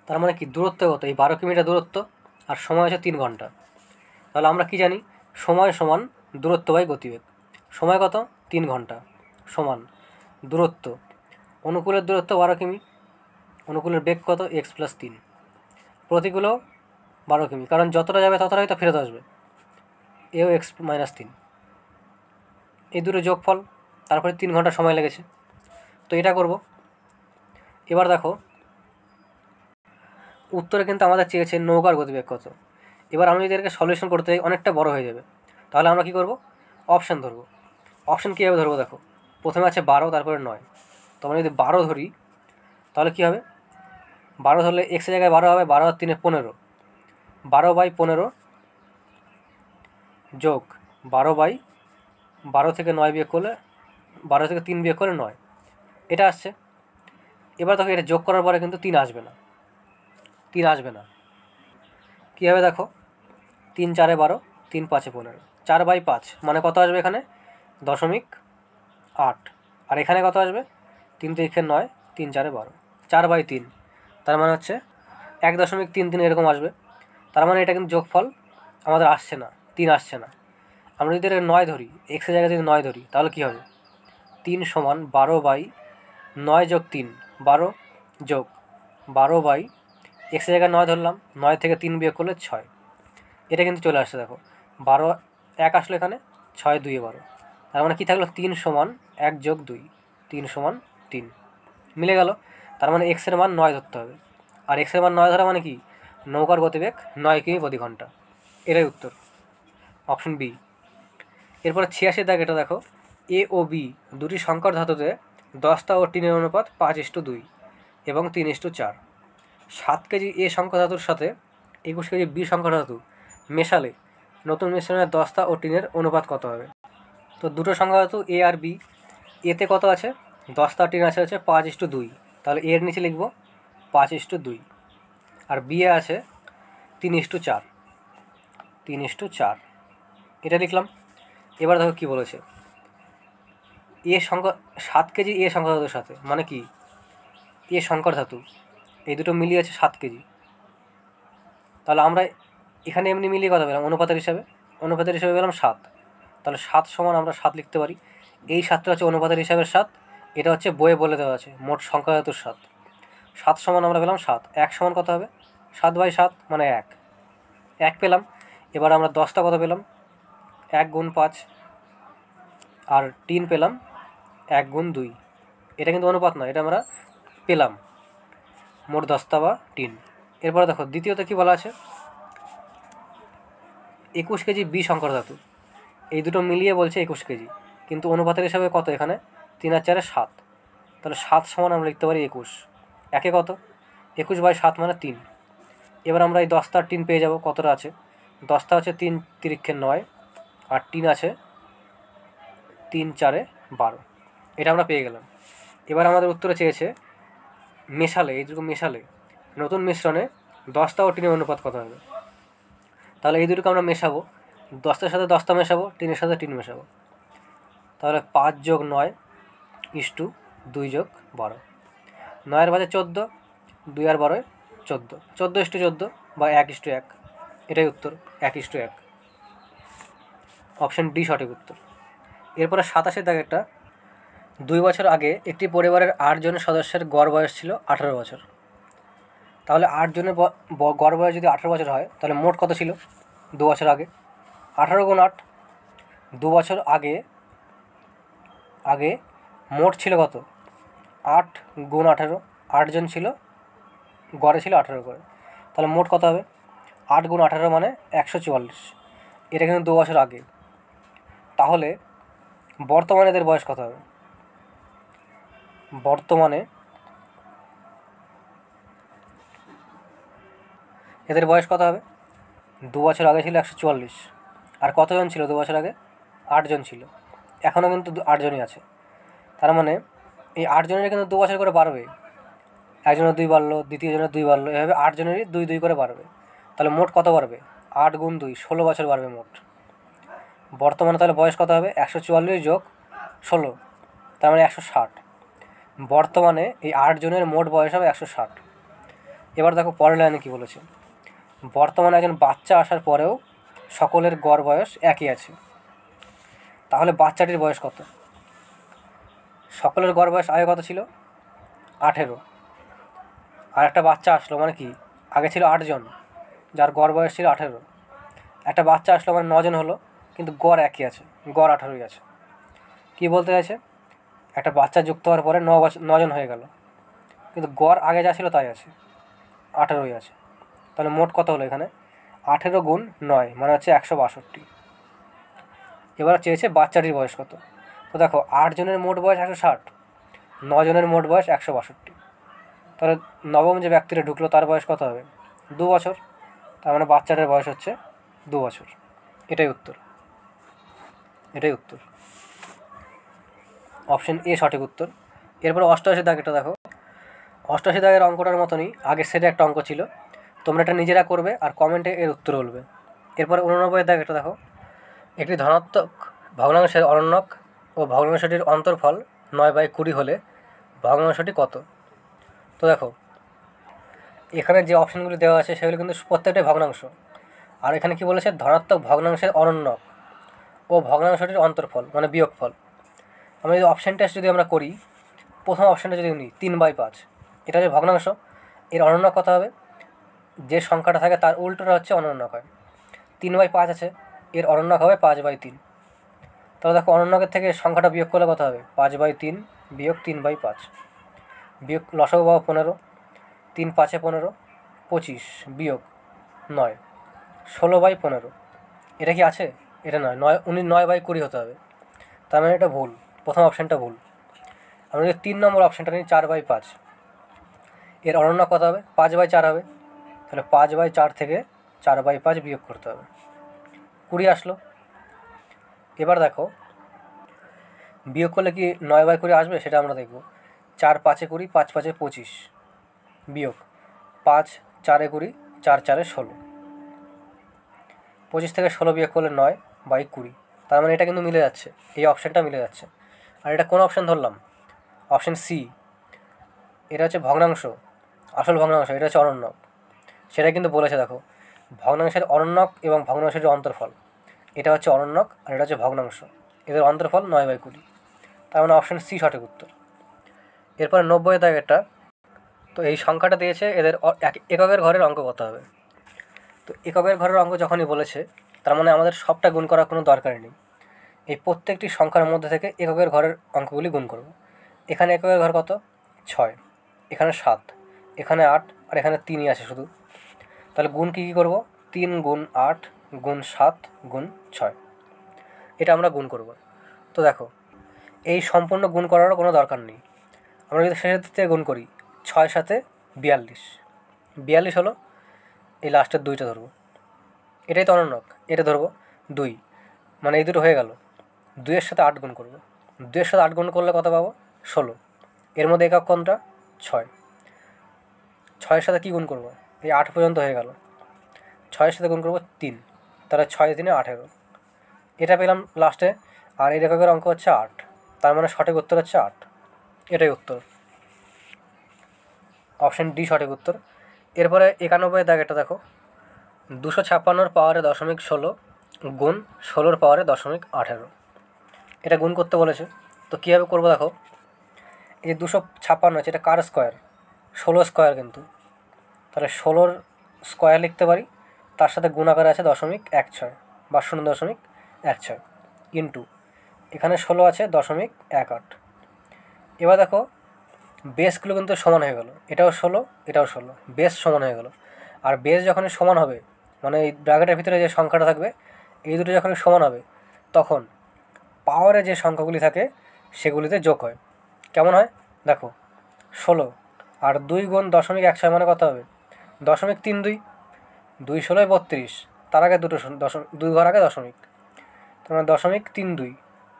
তার মানে কি দূরত্ব কত? এই 12 কিমিটা দূরত্ব, আর সময় হচ্ছে 3 ঘন্টা। তাহলে আমরা কি জানি? সময় সমান দূরত্ব বাই গতিবেগ। সময় কত? 3 ঘন্টা সমান দূরত্ব, অনুকূলের দূরত্ব 12 কিমি, অনুকূলের বেগ কত? এক্স প্লাস 3, প্রতিকূলও 12 কিমি, কারণ যতটা যাবে ততটাই তো ফেরত আসবে, এও এক্স মাইনাস 3। এই দুটো যোগফল, তারপরে 3 ঘন্টা সময় লেগেছে। তো এটা করব। এবার দেখো উত্তরে কিন্তু আমাদের চেয়েছে নৌকার গতিবেগ কত। এবার আমি যদি এটাকে সলিউশন করতে যাই অনেকটা বড় হয়ে যাবে, তাহলে আমরা কী করব? অপশান ধরবো। অপশান কীভাবে ধরবো দেখো, প্রথমে আছে 12, তারপরে 9। তো আমরা যদি 12 ধরি তাহলে কী হবে? 12 ধরলে এক্সের জায়গায় 12 হবে, 12 আর 3 15, 12/15 যোগ 12 থেকে 9 বিয়োগ করলে 12 থেকে 3 বিয়োগ করলে 9, এটা আসছে। এবার দেখো এটা যোগ করার পরে কিন্তু 3 আসবে না, 3 আসবে না। কী হবে দেখো, 3 4 12, 3 5 15, 4/5 মানে কত আসবে এখানে? 0.8। আর এখানে কত আসবে? 3 3 9, 3 4 12, 4/3, তার মানে হচ্ছে 1.33 এরকম আসবে। তার মানে এটা কিন্তু যোগফল আমাদের আসছে না, 3 আসছে না। আমরা যদি এটা 9 ধরি, এক্সের জায়গায় যদি 9 ধরি তাহলে কী হবে? 3 সমান 12/9 যোগ 3, 12 যোগ 12 এক্সের জায়গায় 9 ধরলাম, 9 থেকে 3 বিয়োগ করলে 6। এটা কিন্তু চলে আসছে দেখো, 12 1 আসলো এখানে, 6 2 12, তার মানে কী থাকলো? 3 সমান 1 যোগ 2, 3 সমান 3, মিলে গেল। তার মানে এক্সের মান 9 ধরতে হবে, আর এক্সের মান 9 ধরা মানে কি? নৌকার গতিবেগ 9 কিমি প্রতি ঘন্টা। এটাই উত্তর, অপশন বি। এরপরে 86 দাগ, এটা দেখো এ ও বি দুটি সংকর ধাতুতে দস্তা ও টিনের অনুপাত 5:2 এবং 3:4। 7 কেজি এ সংকর ধাতুর সাথে 21 কেজি বি সংকর ধাতু মেশালে নতুন মিশ্রণের দস্তা ও টিনের অনুপাত কত হবে? তো দুটো সংকর ধাতু এ আর বি, এতে কত আছে? দস্তা টিন আছে হচ্ছে 5:2, তাহলে এর নিচে লিখব 5:2, আর বি এ আছে 3:4, 3:4, এটা লিখলাম। এবার দেখো কী বলেছে, এ সংকর 7 কেজি এ সংকর ধাতুর সাথে, মানে কি এ সংকর ধাতু, এই দুটো মিলিয়ে আছে 7 কেজি। তাহলে আমরা এখানে এমনি মিলিয়ে কথা পেলাম অনুপাতের হিসাবে পেলাম 7। তাহলে 7 সমান আমরা 7 লিখতে পারি। এই 7টা হচ্ছে অনুপাতের হিসাবের 7, এটা হচ্ছে বইয়ে বলে দেওয়া আছে মোট সংখ্যা ধাতুর 7। 7 সমান আমরা পেলাম 7। 1 সমান কত হবে? 7/7 মানে 1 পেলাম। এবার আমরা দশটা কত পেলাম? 1 গুণ 5, আর টিন পেলাম 1 গুণ 2। এটা কিন্তু অনুপাত নয়, এটা আমরা পেলাম মোট দস্তা বা টিন। এরপরে দেখো দ্বিতীয়ত কী বলা আছে, 21 কেজি বি সংকর ধাতু, এই দুটো মিলিয়ে বলছে 21 কেজি, কিন্তু অনুপাতের হিসাবে কত এখানে? 3 আর 4 7, তাহলে 7 সমান আমরা লিখতে পারি 21। একে কত? 21/7 মানে 3। এবার আমরা এই দস্তার টিন পেয়ে যাব, কতটা আছে? দস্তা হচ্ছে 3 তিরিক্ষে 9, আর টিন আছে 3 4 12, এটা আমরা পেয়ে গেলাম। এবার আমাদের উত্তরে চেয়েছে মেশালে, এই দুটো মেশালে নতুন মিশ্রণে দস্তা ও টিনের অনুপাত কত হবে? তাহলে এই দুটোকে আমরা মেশাবো, দস্তার সাথে দস্তা মেশাবো, টিনের সাথে টিন মেশাবো। তাহলে 5 যোগ 9 ইস্টু 2 যোগ 12, 9 বাজে 14, 2 আর 12 14, 14:14 বা 1:1, এটাই উত্তর, 1:1। অপশন ডি সঠিক উত্তর। এরপরে 87 দাগেরটা, 2 বছর আগে একটি পরিবারের 8 জনের সদস্যের গড় বয়স ছিল 18 বছর। তাহলে 8 জনের গড় বয়স যদি 18 বছর হয় তাহলে মোট কত ছিল 2 বছর আগে? 18 গুণ 8, 2 বছর আগে আগে মোট ছিল কত? 8 গুণ 18, 8 জন ছিল, গড়ে ছিল 18 করে, তাহলে মোট কত হবে? 8 গুণ 18 মানে 144। এটা কিন্তু 2 বছর আগে। তাহলে বর্তমানে এদের বয়স কত হবে? বর্তমানে এদের বয়স কত হবে? 2 বছর আগে ছিল 144, আর কতজন ছিল 2 বছর আগে? 8 জন ছিল, এখনও কিন্তু 8 জনই আছে। তার মানে এই 8 জনের কিন্তু 2 বছর করে বাড়বে, একজনের 2 বাড়লো, দ্বিতীয় জনের 2 বাড়লো, এভাবে 8 জনেরই 2 2 করে বাড়বে। তাহলে মোট কত বাড়বে? 8 গুণ 2, 16 বছর বাড়বে মোট। বর্তমানে তাহলে বয়স কত হবে? 144 যোগ 16, তার মানে 160। বর্তমানে এই 8 জনের মোট বয়স হবে 160। এবার দেখো পরের লাইনে কী বলেছে, বর্তমানে একজন বাচ্চা আসার পরেও সকলের গড় বয়স একই আছে। তাহলে বাচ্চাটির বয়স কত? সকলের গড় বয়স আগে কত ছিল? 18, আর একটা বাচ্চা আসলো মানে কি, আগে ছিল 8 জন যার গড় বয়স ছিল 18, একটা বাচ্চা আসলো মানে 9 জন হলো, কিন্তু গড় একই আছে, গড় 18ই আছে। কী বলতে চাইছে? একটা বাচ্চা যুক্ত হওয়ার পরে 9 জন হয়ে গেল, কিন্তু গড় আগে যা ছিল তাই আছে, 18ই আছে। তাহলে মোট কত হলো এখানে? 18 গুণ 9 মানে হচ্ছে 162। এবার চেয়েছে বাচ্চাটির বয়স কত। তো দেখো 8 জনের মোট বয়স 160, 9 জনের মোট বয়স 162। তাহলে নবম যে ব্যক্তিটা ঢুকলো তার বয়স কত হবে? 2 বছর, তার মানে বাচ্চাটার বয়স হচ্ছে 2 বছর। এটাই উত্তর, এটাই উত্তর, অপশন এ সঠিক উত্তর। এরপর 88 দাগেরটা দেখো, 88 দাগের অঙ্কটার মতনই আগের সেটে একটা অঙ্ক ছিল, তোমরা এটা নিজেরা করবে আর কমেন্টে এর উত্তর বলবে। এরপর 89 দাগেরটা দেখো, একটি ধনাত্মক ভগ্নাংশের অনন্যক ও ভগ্নাংশটির অন্তর্ফল 9/20 হলে ভগ্নাংশটি কত? তো দেখো এখানে যে অপশানগুলি দেওয়া আছে সেগুলো কিন্তু প্রত্যেকটাই ভগ্নাংশ, আর এখানে কি বলেছে? ধনাত্মক ভগ্নাংশের অনন্যক ও ভগ্নাংশটির অন্তর্ফল মানে বিয়োগফল। আমরা যদি অপশান টেস্ট যদি আমরা করি, প্রথম অপশানটা যদি নিই 3/5, এটা হচ্ছে ভগ্নাংশ, এর অনন্যক কত হবে? যে সংখ্যাটা থাকে তার উল্টোটা হচ্ছে অনন্যক হয়। 3/5 আছে, এর অনন্যক হবে 5/3। তাহলে দেখো অনন্যকের থেকে সংখ্যাটা বিয়োগ করলে কত হবে? 5/3 বিয়োগ 3/5, বিয়োগ লসাগু পাবো 15, 3 5 15, 25 বিয়োগ 9, 16/15। এটা কি আছে? এটা নয়, 9/20 হতে হবে, তার মানে এটা ভুল, প্রথম অপশানটা ভুল। আমরা যদি 3 নম্বর অপশানটা নিই 4/5, এর অনন্যক কত হবে? 5/4 হবে, তাহলে 5/4 থেকে 4/5 বিয়োগ করতে হবে, 20 আসলো। এবার দেখো বিয়োগ করলে কি 9/20 আসবে সেটা আমরা দেখব। 4 5 20, 5 5 25 বিয়োগ 5 4 20, 4 4 16, 25 থেকে 16 বিয়োগ করলে 9/20। তার মানে এটা কিন্তু মিলে যাচ্ছে, এই অপশানটা মিলে যাচ্ছে। আর এটা কোন অপশান ধরলাম? অপশান সি, এটা হচ্ছে ভগ্নাংশ, আসল ভগ্নাংশ, এটা হচ্ছে অনন্যক। সেটা কিন্তু বলেছে দেখো, ভগ্নাংশের অনন্যক এবং ভগ্নাংশের অন্তর্ফল, এটা হচ্ছে অনন্যক আর এটা হচ্ছে ভগ্নাংশ, এদের অন্তর্ফল 9/20। তার মানে অপশান সি সঠিক উত্তর। এরপরে 90 দাগেরটা, তো এই সংখ্যাটা দিয়েছে, এদের এককের ঘরের অঙ্ক কত হবে? তো এককের ঘরের অঙ্ক যখনই বলেছে তার মানে আমাদের সবটা গুণ করার কোনো দরকারই নেই, এই প্রত্যেকটি সংখ্যার মধ্যে থেকে এককের ঘরের অঙ্কগুলি গুণ করব। এখানে এককের ঘর কত? 6, এখানে 7, এখানে 8, আর এখানে 3ই আছে শুধু। তাহলে গুণ কী কী করব? 3 গুণ 8 গুণ 7 গুণ 6, এটা আমরা গুণ করব। তো দেখো এই সম্পূর্ণ গুণ করারও কোনো দরকার নেই, আমরা যদি শেষের দিক থেকে গুণ করি, 6 7 42, 42 হলো, এই লাস্টের 2টা ধরবো, এটাই তো অনন্যক, এটা ধরবো 2, মানে এই দুটো হয়ে গেল। 2-এর সাথে 8 গুণ করবো, 2-এর সাথে 8 গুণ করলে কত পাবো? 16, এর মধ্যে একক কোনটা? 6, 6-এর সাথে কী গুণ করবো? এই 8 পর্যন্ত হয়ে গেল, 6-এর সাথে গুণ করবো 3, তাহলে 6 3 18, এটা পেলাম লাস্টে। আর এই এককের অঙ্ক হচ্ছে 8, তার মানে সঠিক উত্তর হচ্ছে 8, এটাই উত্তর, অপশান ডি সঠিক উত্তর। এরপরে 91 দাগেরটা দেখো, 256 পাওয়ারে 0.16 গুণ 16 পাওয়ারে 0.18, এটা গুণ করতে বলেছে। তো কীভাবে করবো দেখো, এই যে 256 আছে এটা কার স্কোয়ার, 16 স্কোয়ার কিন্তু, তাহলে 16 স্কোয়ার লিখতে পারি, তার সাথে গুণাকারে আছে 0.16 বা 0.16 ইন্টু এখানে 16 আছে 0.18। এবার দেখো বেসগুলো কিন্তু সমান হয়ে গেল, এটাও 16 এটাও 16, বেস সমান হয়ে গেল। আর বেস যখনই সমান হবে, মানে এই ব্র্যাকেটের ভিতরে যে সংখ্যাটা থাকবে এই দুটো যখনই সমান হবে, তখন পাওয়ারে যে সংখ্যাগুলি থাকে সেগুলিতে যোগ হয়। কেমন হয় দেখো, 16 আর 2 গুণ 0.16 মানে কত হবে, 0.32, 2 16 32, তার আগে দুটো 2 ঘর আগে দশমিক, তোমার 0.32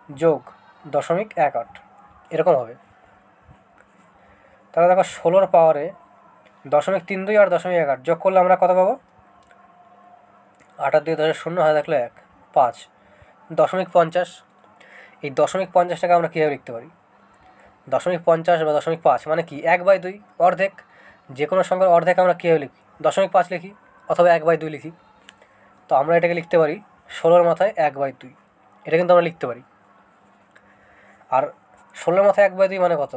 যোগ 0.18 এরকম হবে। তাহলে দেখো 16 পাওয়ারে 0.32 আর 0.18 যোগ করলে আমরা কত পাবো, 8 আর 2 10 0 হয় থাকলে 1 5 0.50। এই 0.50টাকে আমরা কীভাবে লিখতে পারি, 0.50 বা 0.5 মানে কি 1/2, অর্ধেক। যে কোনো সংখ্যার অর্ধেক আমরা কীভাবে লিখি, 0.5 লিখি অথবা 1/2 লিখি। তো আমরা এটাকে লিখতে পারি 16 মাথায় 1/2, এটা কিন্তু আমরা লিখতে পারি। আর 16 মাথায় 1/2 মানে কত,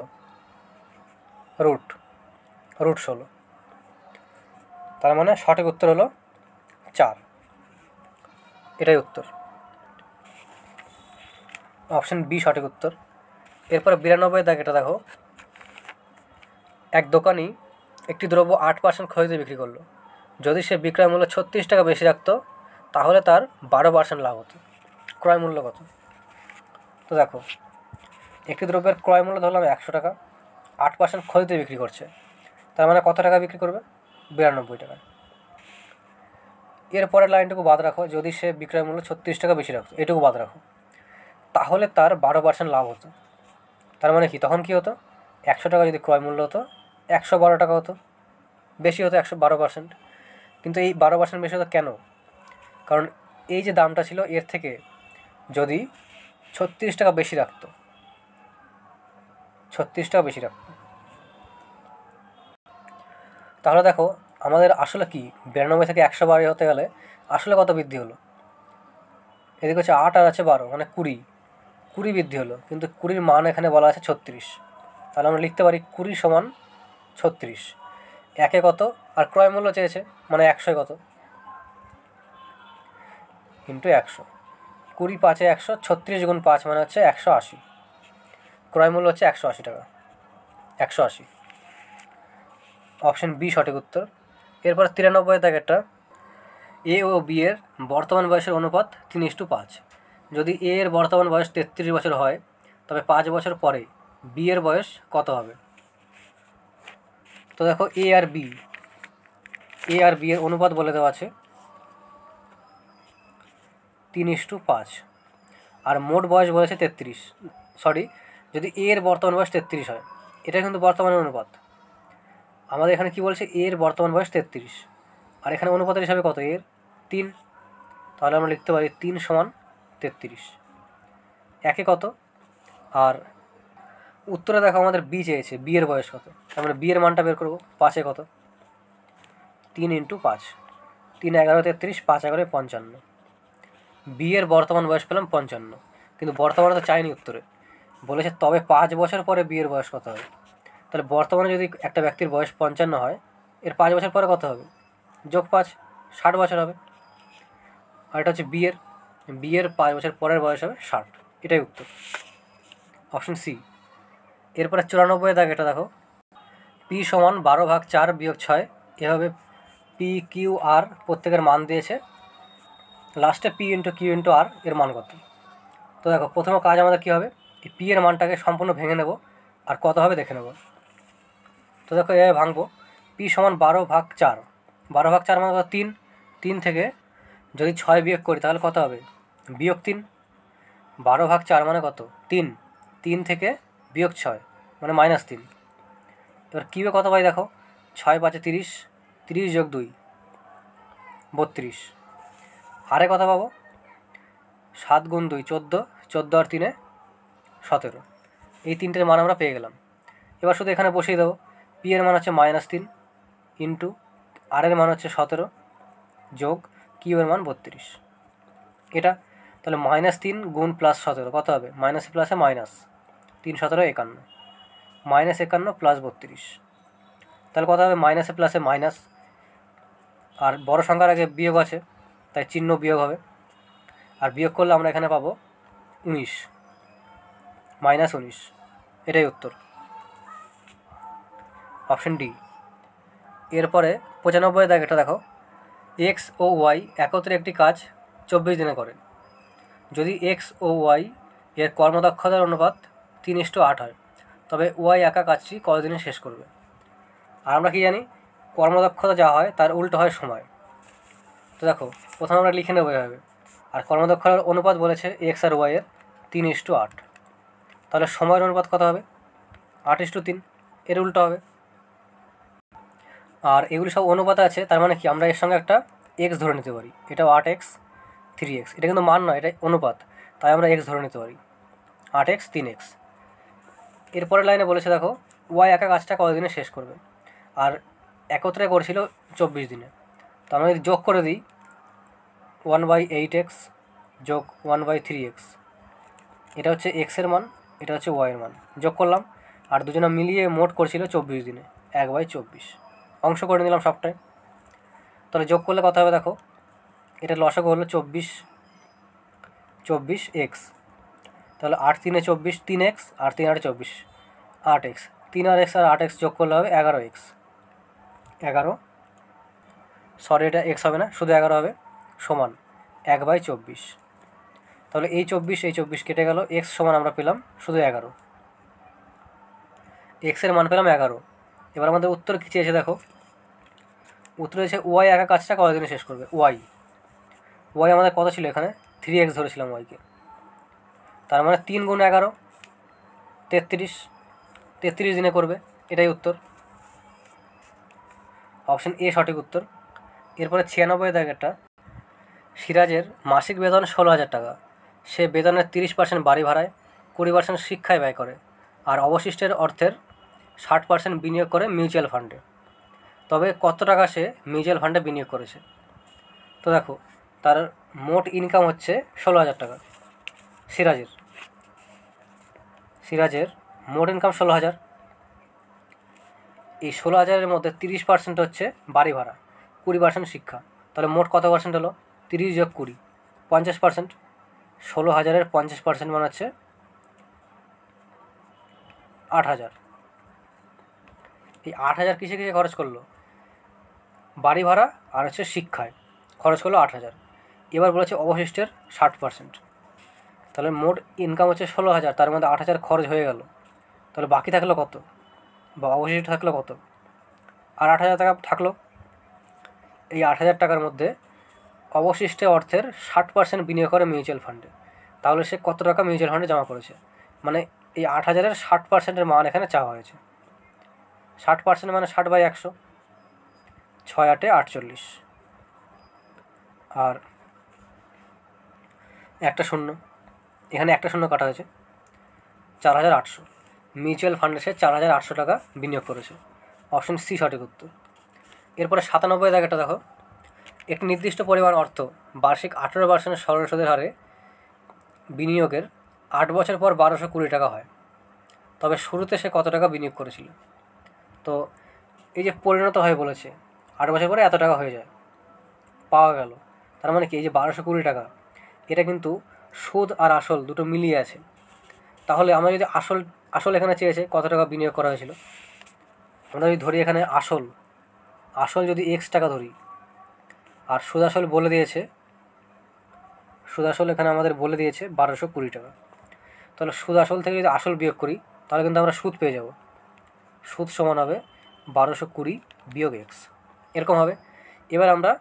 রুট 16। তার মানে সঠিক উত্তর হলো 4, এটাই উত্তর, অপশন বি সঠিক উত্তর। এরপরে 92 দাগেটা দেখো, এক দোকানি একটি দ্রব্য 8% খরচে বিক্রি করলো। যদি সে বিক্রয় মূল্য 36 টাকা বেশি রাখতো তাহলে তার 12% লাভ হতো। ক্রয় মূল্য কত, তো দেখো একটি দ্রব্যের ক্রয় মূল্য ধরলাম 100 টাকা, 8% খরচে বিক্রি করছে, তার মানে কত টাকা বিক্রি করবে, 92 টাকা। এরপরের লাইনটুকু বাদ রাখো, যদি সে বিক্রয় মূল্য 36 টাকা বেশি রাখতো, এটুকু বাদ রাখো, তাহলে তার 12% লাভ হতো। তার মানে কি, তখন কী হতো, 100 টাকা যদি ক্রয় মূল্য হতো 112 টাকা হতো, বেশি হতো 112%। কিন্তু এই 12% বেশি হতো কেন, কারণ এই যে দামটা ছিল এর থেকে যদি 36 টাকা বেশি রাখতো, 36 টাকা বেশি রাখতো, তাহলে দেখো আমাদের আসলে কি 92 থেকে 112 হতে গেলে আসলে কত বৃদ্ধি হলো, এদিকে হচ্ছে 8 আর আছে 12 মানে 20 বৃদ্ধি হলো, কিন্তু 20-র মান এখানে বলা আছে 36। তাহলে আমরা লিখতে পারি 20 সমান 36, একে কত আর ক্রয় মূল্য চেয়েছে মানে 100 কত, ইন্টু 100, 20 5-এ 100, 36 গুণ 5 মানে হচ্ছে 180, ক্রয় মূল্য হচ্ছে 180 টাকা, 180, অপশন বি সঠিক উত্তর। এরপর 93 দাগেরটা, এ ও বি এর বর্তমান বয়সের অনুপাত 3:5। যদি এ এর বর্তমান বয়স 33 বছর হয় তবে 5 বছর পরে বি এর বয়স কত হবে। তো দেখো এ আর বি এর অনুপাত বলে দেওয়া আছে 3:5, আর মোট বয়স বলেছে 33, সরি, যদি এ এর বর্তমান বয়স 33 হয়, এটা কিন্তু বর্তমানের অনুপাত, আমাদের এখানে কি বলছে এ এর বর্তমান বয়স 33, আর এখানে অনুপাতের হিসাবে কত এর 3, তাহলে আমরা লিখতে পারি 3 সমান 33, একে কত, আর উত্তরে দেখো আমাদের বি চেয়েছে, বি এর বয়স কত, আমরা বি এর মানটা বের করবো, 5-এ কত, 3 × 5, 3 11 33, 5 11 55, বি এর বর্তমান বয়স পেলাম 55, কিন্তু বর্তমানে তো চাইনি উত্তরে, বলেছে তবে 5 বছর পরে বি এর বয়স কত হবে। তাহলে বর্তমানে যদি একটা ব্যক্তির বয়স 55 হয়, এর 5 বছর পরে কত হবে, যোগ 5, 60 বছর হবে। আর এটা হচ্ছে বি এর 5 বছর পরের বয়স হবে 60, এটাই উত্তর, অপশন সি। এরপরে 94 দাগ, এটা দেখো, পি সমান 12/4 - 6, এভাবে পি কিউ আর প্রত্যেকের মান দিয়েছে, লাস্টে পি ইন্টু কিউ ইন্টু আর এর মান কত। তো দেখো প্রথম কাজ আমাদের কী হবে, এই পি এর মানটাকে সম্পূর্ণ ভেঙে নেব আর কত হবে দেখে নেব। তো দেখো এভাবে ভাঙবো, পি সমান 12/4, 12/4 মানে কত, 3, 3 থেকে যদি 6 বিয়োগ করি তাহলে কত হবে, -3, 12/4 মানে কত 3, 3 থেকে বিয়োগ 6 মানে -3। এবার কীভাবে কত পাই দেখো, 6 5 30, 30 যোগ 2 32, আরে কত পাবো, 7 গুণ 2 14, 14 আর 3 17, এই তিনটের মান আমরা পেয়ে গেলাম। এবার শুধু এখানে বসিয়ে দেবো, পি এর মান হচ্ছে -3 ইন্টু আর এর মান হচ্ছে 17 যোগ কিউ এর মান 32, এটা তাহলে -3 গুণ +17 কত হবে? মাইনাসে প্লাসে মাইনাস, 3 17 51, -51 + 32, তাহলে কত হবে? মাইনাসে প্লাসে মাইনাস, আর বড় সংখ্যার আগে বিয়োগ আছে তাই চিহ্ন বিয়োগ হবে, আর বিয়োগ করলে আমরা এখানে পাবো 19, -19, এটাই উত্তর, অপশন ডি। এরপরে 95 দাগেটা দেখো, এক্স ও ওয়াই একত্রে একটি কাজ 24 দিনে করে। যদি এক্স ও ওয়াই এর কর্মদক্ষতার অনুপাত 3:8 হয়, তবে ওয়াই একা কাজটি কতদিনে শেষ করবে? আর আমরা কি জানি, কর্মদক্ষতা যা হয় তার উল্টো হয় সময়। তো দেখো প্রথমে আমরা লিখে নেবো এভাবে, আর কর্মদক্ষতার অনুপাত বলেছে এক্স আর ওয়াই এর 3:8, তাহলে সময়ের অনুপাত কত হবে? 8:3, এর উল্টো হবে। আর এগুলি সব অনুপাত আছে, তার মানে কি আমরা এর সঙ্গে একটা এক্স ধরে নিতে পারি, এটাও 8x 3x, এটা কিন্তু মান নয়, এটা অনুপাত, তাই আমরা এক্স ধরে নিতে পারি, 8x 3x। এরপরের লাইনে বলেছে দেখো, ওয়াই একা কাজটা কতদিনে শেষ করবে, আর একত্রে করেছিল 24 দিনে। তো আমরা যদি যোগ করে দিই 1/8x যোগ 1/3x, এটা হচ্ছে এক্সের মান, এটা হচ্ছে ওয়াইয়ের মান, যোগ করলাম, আর দুজনে মিলিয়ে মোট করছিল 24 দিনে, 1/24, অংশ করে নিলাম সবটাই। তাহলে যোগ করলে কত হবে দেখো, এটা লসাগু হলো 24x, তাহলে 8 3 24, 3x, আর 3 8 24, 8x, 3 আর x আর 8x যোগ করলে হবে 11x, 11, সরি এটা x হবে না, শুধু 11 হবে, সমান 1/24। তাহলে এই 24 কেটে গেল, x সমান আমরা পেলাম শুধু 11, এক্সের মান পেলাম 11। এবার আমাদের উত্তর কী চেয়েছে দেখো, উত্তর হয়েছে ওয়াই একা কাজটা কতদিনে শেষ করবে। ওয়াই আমাদের কত ছিল এখানে, 3x ধরেছিলাম ওয়াইকে, তার মানে 3 গুণ 11 33 দিনে করবে, এটাই উত্তর, অপশন এ সঠিক উত্তর। এরপরে 96 দাগেরটা, সিরাজের মাসিক বেতন 16,000 টাকা, সে বেতনের 30% বাড়ি ভাড়ায়, 20% শিক্ষায় ব্যয় করে, আর অবশিষ্টের অর্থের 60% বিনিয়োগ করে মিউচুয়াল ফান্ডে, তবে কত টাকা সে মিউচুয়াল ফান্ডে বিনিয়োগ করেছে? তো দেখো তার মোট ইনকাম হচ্ছে 16,000 টাকা, সিরাজের মোট ইনকাম 16,000, এই 16,000-এর মধ্যে 30% হচ্ছে বাড়ি ভাড়া, 20% শিক্ষা, তাহলে মোট কত পার্সেন্ট হলো? 30 যোগ 20, 50%, 16,000-এর 50% মানে হচ্ছে 8,000। এই 8,000 কিসে কিসে খরচ করলো? বাড়ি ভাড়া আর হচ্ছে শিক্ষায় খরচ করলো 8,000। এবার বলেছে অবশিষ্টের 60%, তাহলে মোট ইনকাম হচ্ছে 16,000, তার মধ্যে 8,000 খরচ হয়ে গেল, তাহলে বাকি থাকলো কত, বা অবশিষ্ট থাকলো কত? আর 8,000 টাকা থাকলো। এই 8,000 টাকার মধ্যে অবশিষ্ট অর্থের 60% বিনিয়োগ করে মিউচুয়াল ফান্ডে, তাহলে সে কত টাকা মিউচুয়াল ফান্ডে জমা করেছে? মানে এই 8,000-এর 60%-এর মান এখানে চাওয়া হয়েছে, 60% মানে 60/100, 6 8 48, আর একটা শূন্য, এখানে একটা শূন্য কাটা হয়েছে, 4,800, মিউচুয়াল ফান্ডে সে 4,800 টাকা বিনিয়োগ করেছে, অপশন সি সঠিক উত্তর। এরপরে 97 দাগেটা দেখো, একটি নির্দিষ্ট পরিমাণ অর্থ বার্ষিক 18% সরল সুদের হারে বিনিয়োগের 8 বছর পর 1,220 টাকা হয়, তবে শুরুতে সে কত টাকা বিনিয়োগ করেছিল? তো এই যে পরিণত হয় বলেছে, 8 বছর পরে এত টাকা হয়ে যায়, পাওয়া গেল, তার মানে কি এই যে 1,220 টাকা, এটা কিন্তু সুদ আর আসল দুটো মিলিয়ে আছে। তাহলে আমরা যদি আসল এখানে চেয়েছে কত টাকা বিনিয়োগ করা হয়েছিল, আমরা যদি ধরি এখানে আসল যদি x টাকা ধরি, আর সুদ আসল বলে দিয়েছে, সুদ আসল এখানে আমাদের বলে দিয়েছে 1,220 টাকা, তাহলে সুদ আসল থেকে যদি আসল বিয়োগ করি তাহলে কিন্তু আমরা সুদ পেয়ে যাব, সুদ সমান হবে 1,220 বিয়োগ x, এরকম হবে। এবার আমরা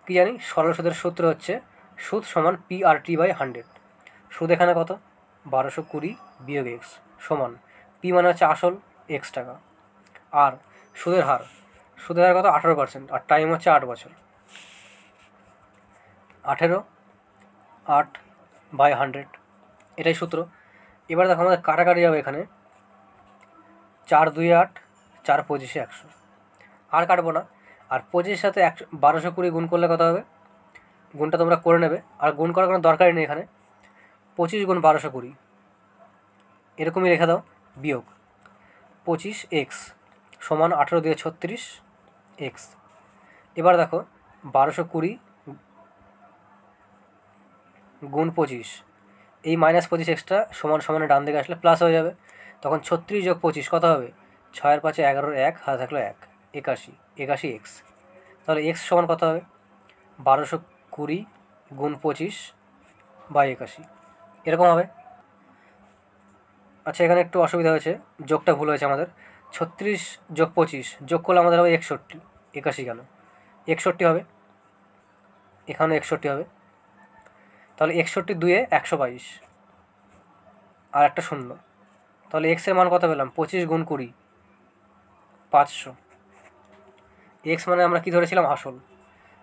কি জানি, সরল সুদের সূত্র হচ্ছে সুদ সমান P/T/100, সুদ এখানে কত, 1,220 বিয়োগ x সমান P মানে হচ্ছে আসল x টাকা, আর সুদের হার কত, 18%, আর টাইম হচ্ছে 8 বছর, 18/8, এটাই সূত্র। এবার দেখো আমাদের কাটাকাটি যাবে এখানে, 4 2 8, 4 25 100, আর কাটবো না, আর 25-এর সাথে 1,220 গুণ করলে কত হবে, গুণটা তোমরা করে নেবে, আর গুণ করার কোনো দরকারই নেই এখানে। 25 গুণ 1220 এরকমই রেখে দাও, বিয়োগ 25x সমান 18 দিয়ে 36 x। এবার দেখো 1220 গুণ 25, এই -25 এক্সট্রা সমান সমানে ডান দিকে আসলে প্লাস হয়ে যাবে, তখন 36 যোগ 25 কত হবে? 6 আর 5 11, 1 হাতে থাকলো 1, 81 এক্স। তাহলে এক্স সমান কত হবে? 1220 গুণ 25 বাই 81, এরকম হবে। আচ্ছা, এখানে একটু অসুবিধা হয়েছে, যোগটা ভুল হয়েছে আমাদের। 36 যোগ 25 যোগ করলে আমাদের হবে 61, 81 কেন? 61 হবে, এখানে 61 হবে। তাহলে 61 2 122 আর একটা শূন্য, তাহলে এক্সের মান কত পেলাম? 25 গুণ 20 500। এক্স মানে আমরা কি ধরেছিলাম?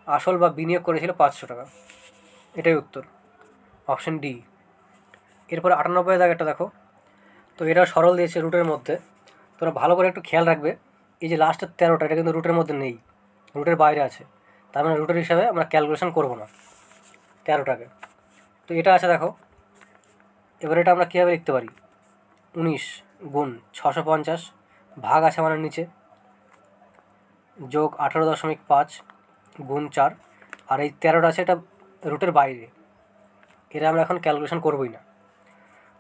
আসল বা বিনিয়োগ করেছিল 500 টাকা, এটাই উত্তর, অপশন ডি। এরপরে 98 দাগেরটা দেখো, তো এটা সরল দিয়েছে রুটের মধ্যে। তোরা ভালো করে একটু খেয়াল রাখবে, এই যে লাস্টের 13টা এটা কিন্তু রুটের মধ্যে নেই, রুটের বাইরে আছে, তার মানে রুটের হিসাবে আমরা ক্যালকুলেশন করবো না 13টাকে। তো এটা আছে দেখো, এবার এটা আমরা কীভাবে লিখতে পারি? 19 গুণ 650 ভাগ আছে মানে নিচে, যোগ 18.5 গুণ 4, আর এই 13টা আছে এটা রুটের বাইরে, এটা আমরা এখন ক্যালকুলেশন করবোই না।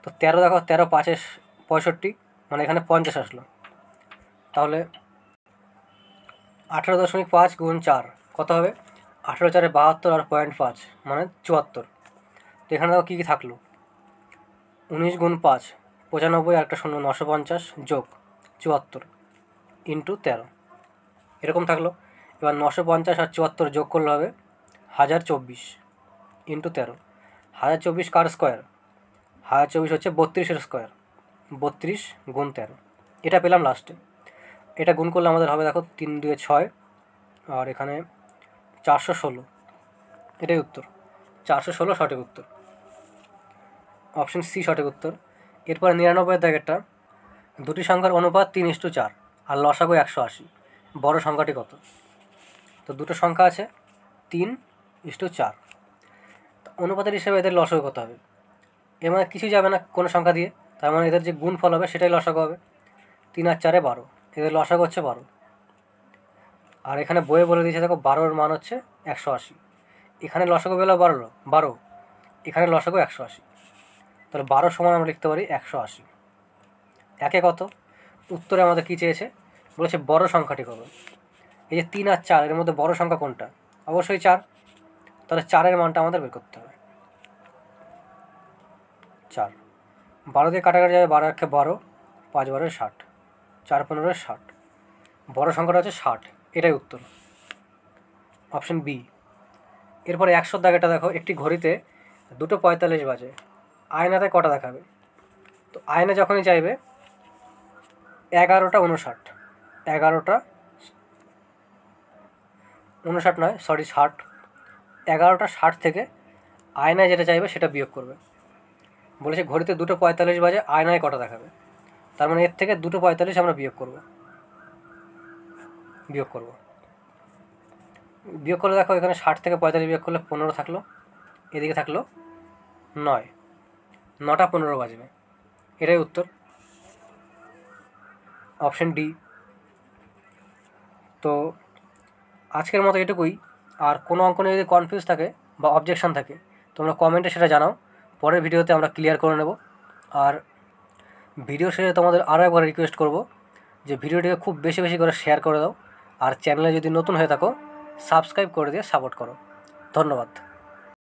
তো 13 দেখো, 13 5 65, মানে এখানে 50 আসলো, তাহলে 18.5 গুণ 4 কত হবে? 18 4 72 আর 0.5 মানে 74। তো এখানে দেখো কী কী থাকলো? 19 গুণ 5 95 আর একটা শূন্য 950 যোগ 74 ইন্টু 13 এরকম থাকলো। এবার 950 আর 74 যোগ করলে হবে 1024 ইন্টু 13। 1024 কার স্কোয়ার? 1024 হচ্ছে 32-এর স্কোয়ার, 32 গুণ 13, এটা পেলাম লাস্টে। এটা গুণ করলে আমাদের হবে দেখো 3 2 6 আর এখানে 416, এটাই উত্তর, 416 সঠিক উত্তর, অপশন সি সঠিক উত্তর। এরপর 99 দাগেরটা, দুটি সংখ্যার অনুপাত 3:4 আর লসাগু 180, বড় সংখ্যাটি কত? তো দুটো সংখ্যা আছে 3:4, অনুপাতের হিসেবে এদের লসাগু কত হবে? এর মানে কিছু যাবে না কোনো সংখ্যা দিয়ে, তার মানে এদের যে গুণফল হবে সেটাই লসাগু হবে। 3 আর 4 12, এদের লসাগু হচ্ছে 12। আর এখানে বইয়ে বলে দিয়েছে দেখো 12-এর মান হচ্ছে 180, এখানে লসাগু বেলা 12, এখানে লসাগু 180, তাহলে 12 সমান আমরা লিখতে পারি 180। একে কত? উত্তরে আমাদের কী চেয়েছে? বলেছে বড় সংখ্যাটি কত। এই যে 3 আর 4 এর মধ্যে বড় সংখ্যা কোনটা? অবশ্যই 4, তাহলে 4-এর মানটা আমাদের বের করতে হবে। 4 12 দিয়ে কাটাকাটি যাবে, 12 1 12, 5 12 60, 4 15 60, বড় সংখ্যাটা হচ্ছে 60, এটাই উত্তর, অপশন বি। এরপরে 100 দাগেটা দেখো, একটি ঘড়িতে 2:45 বাজে, আয়নাতে কটা দেখাবে? তো আয়না যখনই চাইবে 11টা 59, 11টা 59 নয়, সরি 60, 11টা 60 থেকে আয়নায় যেটা চাইবে সেটা বিয়োগ করবে। বলেছে ঘড়িতে 2:45 বাজে, আয়নায় কটা দেখাবে? তার মানে এর থেকে 2:45 আমরা বিয়োগ করব। বিয়োগ করলে দেখো এখানে 60 থেকে 45 বিয়োগ করলে 15 থাকলো, এদিকে থাকলো 9, 9টা 15 বাজবে, এটাই উত্তর, অপশন ডি। তো আজকের মতো এটুকুই। আর কোনো অঙ্ক নিয়ে যদি কনফিউজ থাকে বা অবজেকশন থাকে তোমরা কমেন্টে সেটা জানাও, পরের ভিডিওতে আমরা ক্লিয়ার করে নেব। আর ভিডিও শেষে তোমাদের আরও একবার রিকোয়েস্ট করব যে ভিডিওটিকে খুব বেশি বেশি করে শেয়ার করে দাও, আর চ্যানেলে যদি নতুন হয়ে থাকো সাবস্ক্রাইব করে দিয়ে সাপোর্ট করো। ধন্যবাদ।